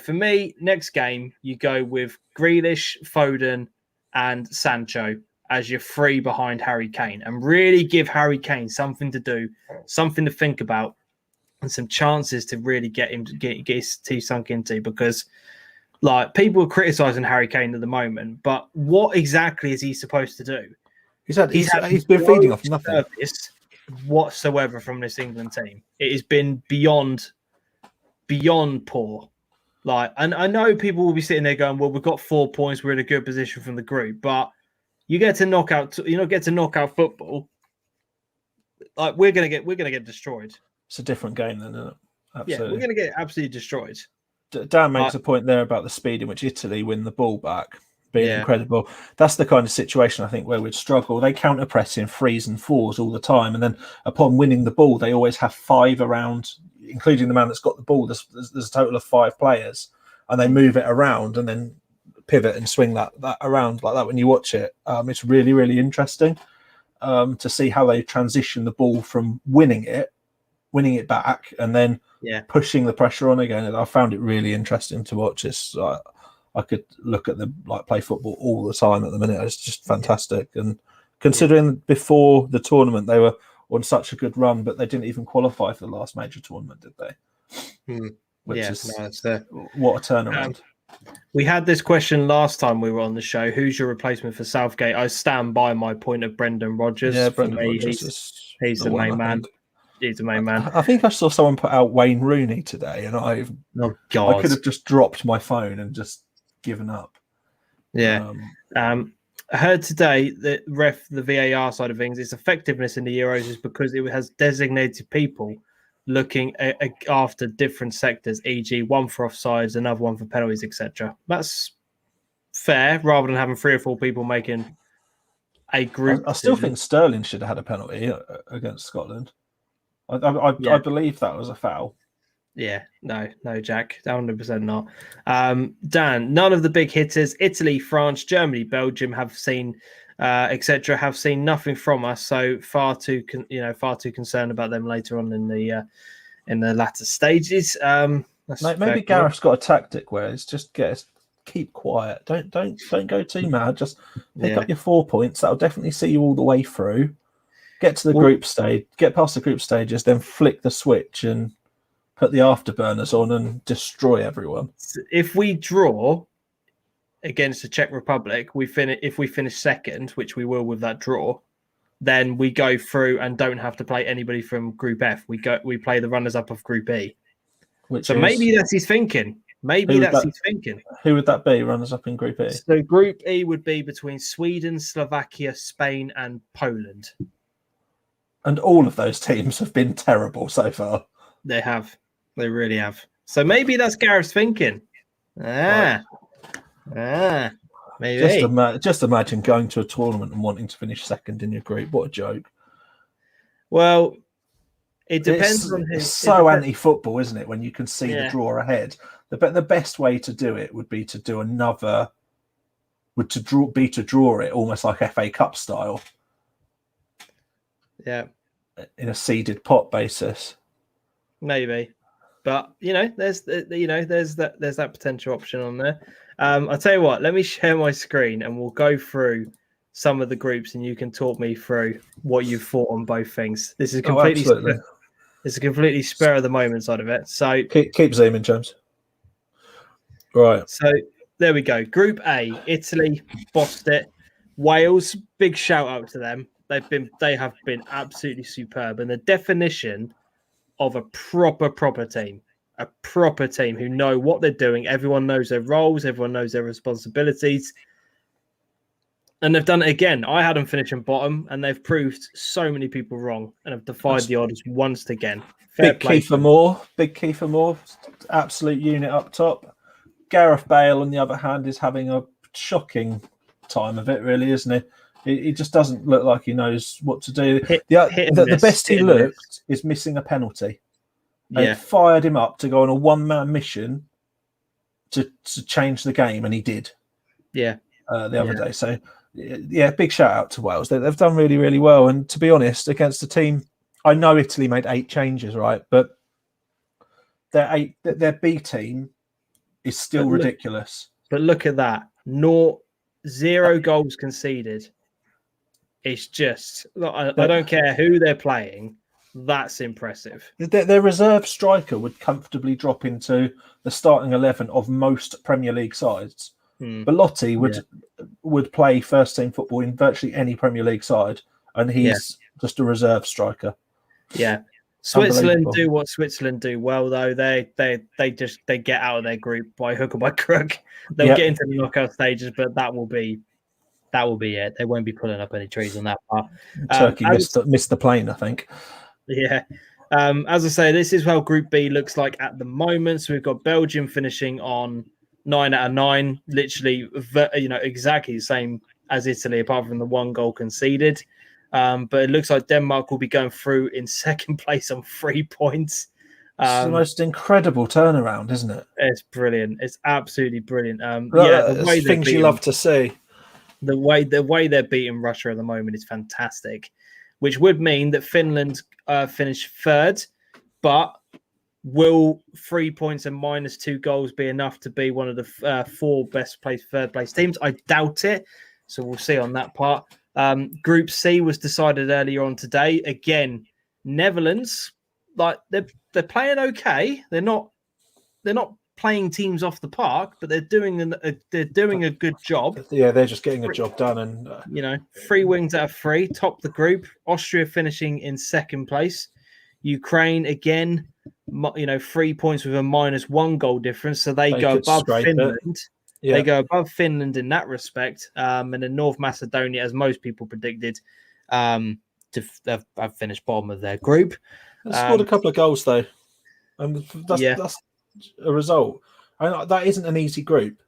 for me, next game you go with Grealish, Foden, and Sancho as your three behind Harry Kane, and really give Harry Kane something to do, something to think about, and some chances to really get him to get his teeth sunk into, because. Like, people are criticizing Harry Kane at the moment, but what exactly is he supposed to do? He's been feeding off nothing whatsoever from this England team. It has been beyond poor. Like, and I know people will be sitting there going, "Well, we've got 4 points. We're in a good position from the group." But you get to knockout football. Like, we're gonna get destroyed. It's a different game, then, isn't it? Absolutely. Yeah, we're gonna get absolutely destroyed. Dan makes a point there about the speed in which Italy win the ball back being incredible. That's the kind of situation I think where we'd struggle. They counter press in 3s and 4s all the time, and then upon winning the ball, they always have 5 around, including the man that's got the ball. There's a total of 5 players, and they move it around and then pivot and swing that around like that. When you watch it, it's really, really interesting to see how they transition the ball from winning it back, and then pushing the pressure on again. And I found it really interesting to watch. This I could look at them play football all the time at the minute. It's just fantastic. And considering before the tournament they were on such a good run, but they didn't even qualify for the last major tournament, did they? What a turnaround. We had this question last time we were on the show. Who's your replacement for Southgate? I stand by my point of Brendan Rodgers. Yeah, Brendan Rodgers he's the main man. He's the main man. I think I saw someone put out Wayne Rooney today, and I could have just dropped my phone and just given up. Yeah. I heard today that the VAR side of things, its effectiveness in the Euros is because it has designated people looking after different sectors, e.g. one for offsides, another one for penalties, etc. That's fair, rather than having 3 or 4 people making a group. I still think Sterling should have had a penalty against Scotland. I believe that was a foul. Yeah, no, Jack, 100% not. Dan, none of the big hitters, Italy, France, Germany, Belgium, have seen, etc., have seen nothing from us. So far too concerned about them later on in the latter stages. Maybe Gareth's got a tactic where it's just keep quiet. Don't go too mad. Just pick up your 4 points. That'll definitely see you all the way through. Get to the group stage, get past the group stages, then flick the switch and put the afterburners on and destroy everyone. If we draw against the Czech Republic, if we finish second, which we will with that draw, then we go through and don't have to play anybody from Group F. We play the runners-up of Group E. Maybe that's his thinking. Who would that be, runners-up in Group E? So Group E would be between Sweden, Slovakia, Spain, and Poland. And all of those teams have been terrible so far. They have. They really have. So maybe that's Gareth's thinking. Maybe Maybe. Just imagine going to a tournament and wanting to finish second in your group. What a joke! Well, it depends on who. It's so anti-football, isn't it? When you can see the Yeah. draw ahead, the best way to do it would be to do another. To draw it almost like FA Cup style. Yeah. In a seeded pot basis. Maybe, but there's that potential option on there. I'll tell you what. Let me share my screen and we'll go through some of the groups, and you can talk me through what you've thought on both things. This is completely. It's a completely spur of the moment side of it. So keep zooming, James. Right. So there we go. Group A, Italy bossed it. Wales, big shout out to them. They have been absolutely superb, and the definition of a proper team, who know what they're doing. Everyone knows their roles. Everyone knows their responsibilities. And they've done it again. I had them finishing bottom, and they've proved so many people wrong and have defied the odds once again. Big Kiefer Moore, absolute unit up top. Gareth Bale, on the other hand, is having a shocking time of it, really, isn't he? He just doesn't look like he knows what to do. The best he looked is missing a penalty. They fired him up to go on a one-man mission to change the game, and he did. Yeah. The other day. So, big shout out to Wales. They've done really, really well. And to be honest, against a team, I know Italy made 8 changes, right? But their B team is still ridiculous. But look at that. 0 goals conceded. It's just, I don't care who they're playing. That's impressive. Their reserve striker would comfortably drop into the starting 11 of most Premier League sides. Belotti would play first team football in virtually any Premier League side, and he's just a reserve striker. Yeah, Switzerland do what Switzerland do well, though. They get out of their group by hook or by crook. They'll get into the knockout stages, but that will be it. They won't be pulling up any trees on that part. Turkey missed the plane, I think. Yeah. As I say, this is how Group B looks like at the moment. So we've got Belgium finishing on 9 out of 9, literally, exactly the same as Italy, apart from the 1 goal conceded. But it looks like Denmark will be going through in second place on 3 points. It's the most incredible turnaround, isn't it? It's brilliant. It's absolutely brilliant. The way things you love to see. The way they're beating Russia at the moment is fantastic, which would mean that Finland finish third, but will 3 points and minus 2 goals be enough to be one of the 4 best placed third place teams? I doubt it. So we'll see on that part. Group C was decided earlier on today. Again, Netherlands, like they're playing okay. They're not playing teams off the park, but they're doing a good job. Yeah, they're just getting a job done, and 3 wins out of 3, top the group. Austria finishing in second place. Ukraine again, 3 points with a minus 1 goal difference, so they go above Finland. Yeah. They go above Finland in that respect, and then North Macedonia, as most people predicted, have finished bottom of their group. They scored a couple of goals though, and that's a result. That isn't an easy group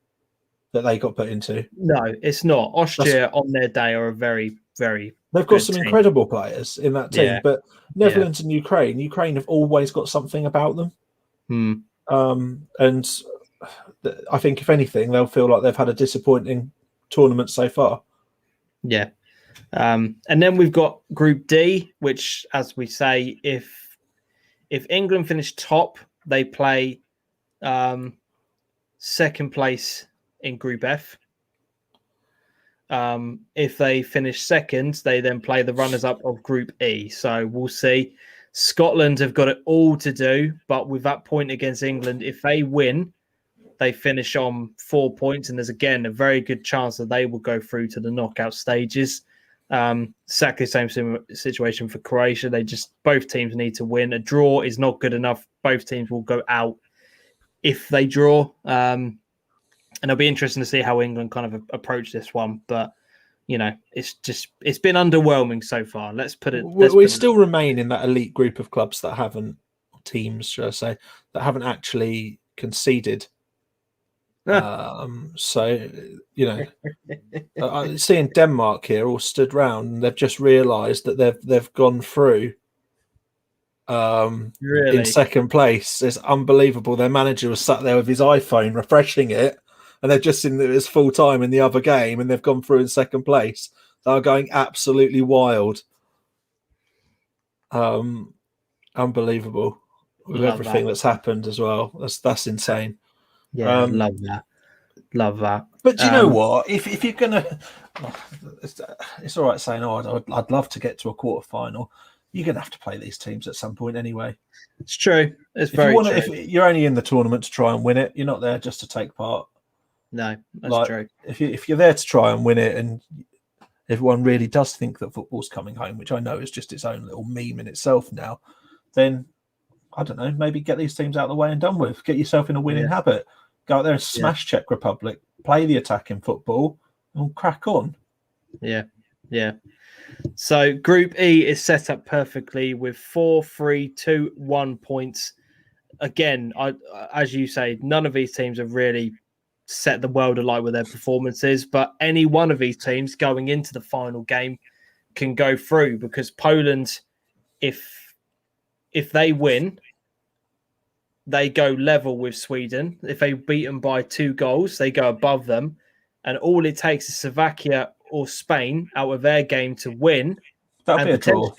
that they got put into. No, it's not. Austria on their day are a very, very. They've got some incredible players in that team, but Netherlands and Ukraine have always got something about them. And I think, if anything, they'll feel like they've had a disappointing tournament so far. Yeah. And then we've got Group D, which, as we say, if England finish top, they play second place in Group F. If they finish second, they then play the runners-up of Group E. So we'll see. Scotland have got it all to do, but with that point against England, if they win, they finish on 4 points, and there's again a very good chance that they will go through to the knockout stages. Exactly the same situation for Croatia. Both teams need to win. A draw is not good enough. Both teams will go out if they draw. And it'll be interesting to see how England kind of approach this one. But it's been underwhelming so far. We still remain in that elite group of clubs that haven't, teams, should I say, that haven't actually conceded So, you know, seeing Denmark here all stood round and they've just realised that they've gone through in Really? second place. It's unbelievable. Their manager was sat there with his iPhone refreshing it, and they've just seen that it was full time in the other game, and they've gone through in second place. They're going absolutely wild. Unbelievable with everything that's happened as well. That's insane. Yeah, love that. Love that. But do you know what? If you're gonna, it's all right saying, "Oh, I'd love to get to a quarter final." You're gonna have to play these teams at some point anyway. It's true. It's very true. If you're only in the tournament to try and win it, you're not there just to take part. No, that's true. If you're there to try and win it, and everyone really does think that football's coming home, which I know is just its own little meme in itself now, then I don't know, maybe get these teams out of the way and done with. Get yourself in a winning habit. Go out there and smash Czech Republic, play the attacking football, and crack on. Yeah. So Group E is set up perfectly with 4, 3, 2, 1 points. Again, as you say, none of these teams have really set the world alight with their performances, but any one of these teams going into the final game can go through, because Poland, if they win, they go level with Sweden. If they beat them by 2 goals, they go above them. And all it takes is Slovakia or Spain out of their game to win. That'll be a draw.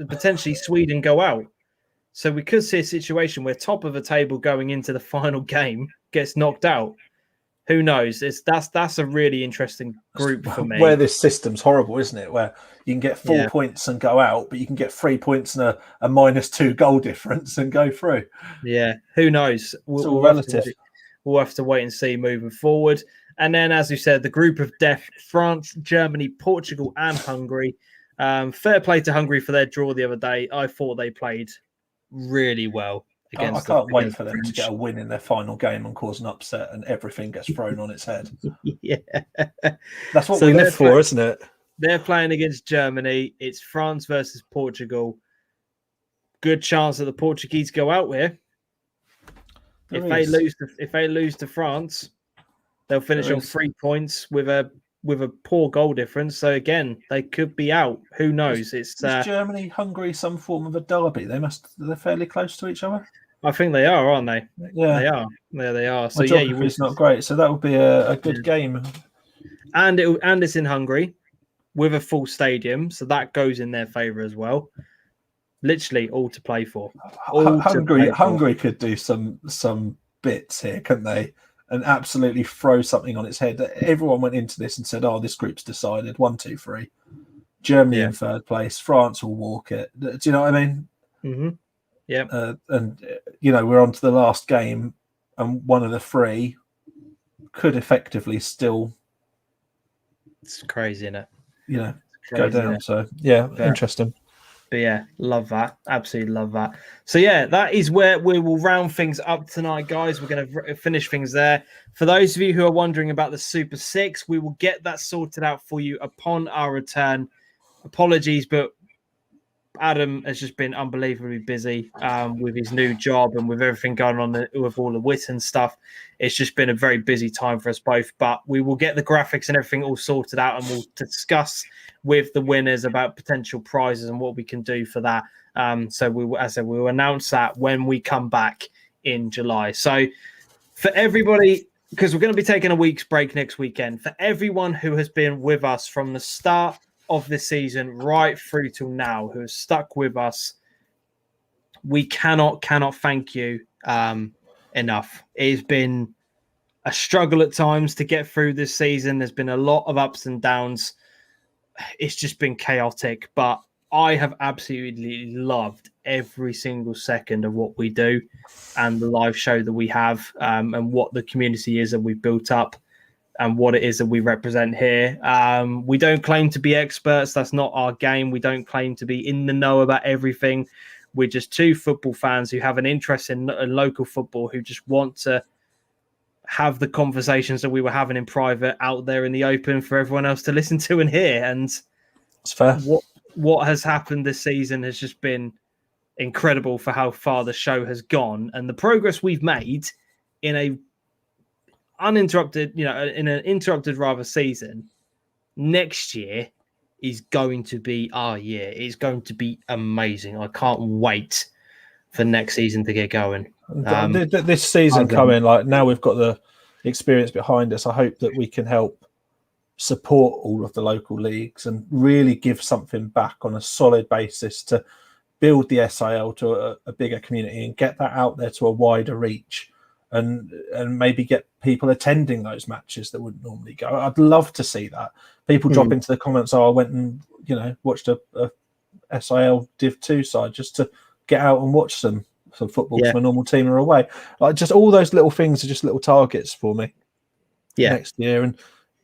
Potentially Sweden go out. So we could see a situation where top of the table going into the final game gets knocked out. Who knows? That's a really interesting group for me. Where this system's horrible, isn't it? Where you can get 4 points and go out, but you can get 3 points and a -2 goal difference and go through. Yeah, who knows? It's all relative. We'll have to wait and see moving forward. And then, as you said, the group of death: France, Germany, Portugal, and Hungary. Fair play to Hungary for their draw the other day. I thought they played really well. I can't wait for them to get a win in their final game and cause an upset and everything gets thrown on its head. Yeah. That's what we live for, isn't it? They're playing against Germany. It's France versus Portugal. Good chance that the Portuguese go out here. If they lose to France, they'll finish on 3 points with a poor goal difference. So again, they could be out. Who knows? Is Germany, Hungary some form of a derby? They're fairly close to each other. I think they are, aren't they? Yeah, they are. Yeah, they are. So it's not great. So that would be a good game. And it's in Hungary with a full stadium, so that goes in their favour as well. Literally all to play for. Hungary could do some bits here, couldn't they? And absolutely throw something on its head. Everyone went into this and said, "Oh, this group's decided. 1, 2, 3. Germany in third place. France will walk it." Do you know what I mean? Mm-hmm. Yeah. And we're on to the last game, and one of the 3 could effectively still. It's crazy, isn't it? Go down. So interesting. But yeah, love that. Absolutely love that. So yeah, that is where we will round things up tonight, guys. We're going to finish things there. For those of you who are wondering about the Super 6, we will get that sorted out for you upon our return. Apologies, but Adam has just been unbelievably busy with his new job and with everything going on with all the Witten stuff. It's just been a very busy time for us both, but we will get the graphics and everything all sorted out, and we'll discuss with the winners about potential prizes and what we can do for that. So we'll announce that when we come back in July. So for everybody, because we're going to be taking a week's break next weekend, for everyone who has been with us from the start of this season right through till now, who has stuck with us, we cannot thank you enough. It has been a struggle at times to get through this season. There's been a lot of ups and downs. It's just been chaotic, but I have absolutely loved every single second of what we do and the live show that we have, and what the community is that we've built up and what it is that we represent here. We don't claim to be experts. That's not our game. We don't claim to be in the know about everything. We're just 2 football fans who have an interest in local football, who just want to have the conversations that we were having in private out there in the open for everyone else to listen to and hear. And it's fair. What has happened this season has just been incredible for how far the show has gone and the progress we've made in uninterrupted, in an interrupted rather season, next year is going to be our year. It's going to be amazing. I can't wait for next season to get going. This season coming, like now we've got the experience behind us. I hope that we can help support all of the local leagues and really give something back on a solid basis to build the SIL to a bigger community and get that out there to a wider reach, and maybe get people attending those matches that wouldn't normally go. I'd love to see that. People drop into the comments, I went and watched a SIL Div 2 side just to get out and watch some football from a normal team or away. Like, just all those little things are just little targets for me next year. And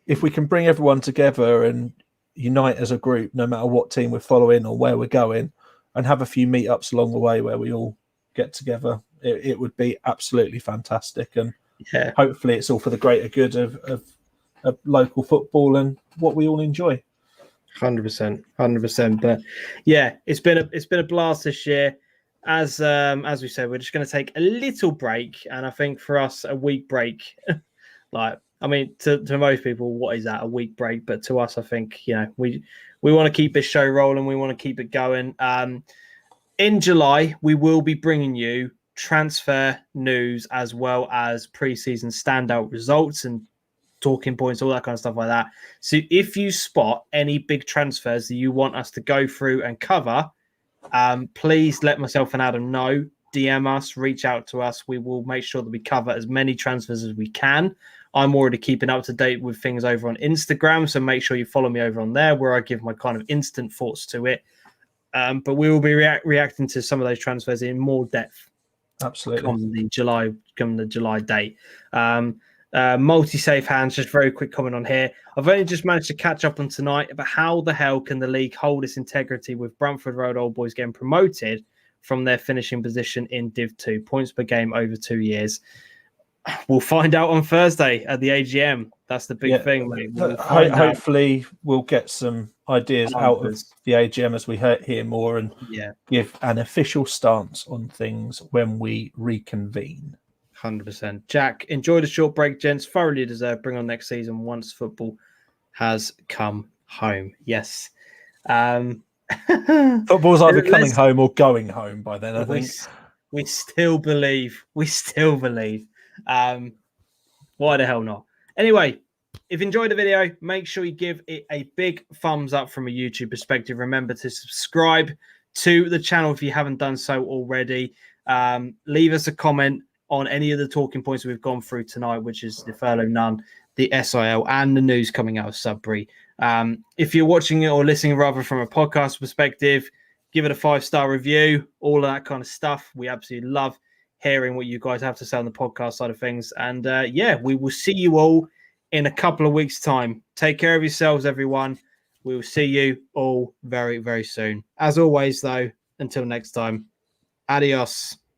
if we can bring everyone together and unite as a group, no matter what team we're following or where we're going, and have a few meetups along the way where we all get together, it would be absolutely fantastic. And hopefully it's all for the greater good of local football and what we all enjoy. 100%. But yeah, it's been a blast this year. As we said, we're just going to take a little break, and I think for us, a week break, to most people, what is that, a week break? But to us, I think we want to keep this show rolling. We want to keep it going. In July, we will be bringing you transfer news as well as pre-season standout results and talking points, all that kind of stuff like that. So if you spot any big transfers that you want us to go through and cover, please let myself and Adam know. DM us, reach out to us. We will make sure that we cover as many transfers as we can. I'm already keeping up to date with things over on Instagram, so make sure you follow me over on there where I give my kind of instant thoughts to it. But we will be reacting to some of those transfers in more depth. Absolutely. Come the July date. Multi-safe hands, just very quick comment on here. I've only just managed to catch up on tonight about how the hell can the league hold its integrity with Brantford Road Old Boys getting promoted from their finishing position in Div 2, points per game over 2 years. We'll find out on Thursday at the AGM. That's the big thing, mate. Hopefully we'll get some ideas out of the AGM as we hear more and give an official stance on things when we reconvene. 100%. Jack, enjoy the short break, gents. Thoroughly deserved. Bring on next season once football has come home. Yes. Football's either coming home or going home by then, I think. We still believe. Why the hell not? Anyway, if you enjoyed the video, make sure you give it a big thumbs up from a YouTube perspective. Remember to subscribe to the channel if you haven't done so already. Leave us a comment on any of the talking points we've gone through tonight, which is the furlough none, the SIL, and the news coming out of Sudbury. If you're watching it or listening rather from a podcast perspective, give it a 5-star review, all of that kind of stuff. We absolutely love hearing what you guys have to say on the podcast side of things. And we will see you all in a couple of weeks' time. Take care of yourselves, everyone. We will see you all very, very soon. As always, though, until next time, adios.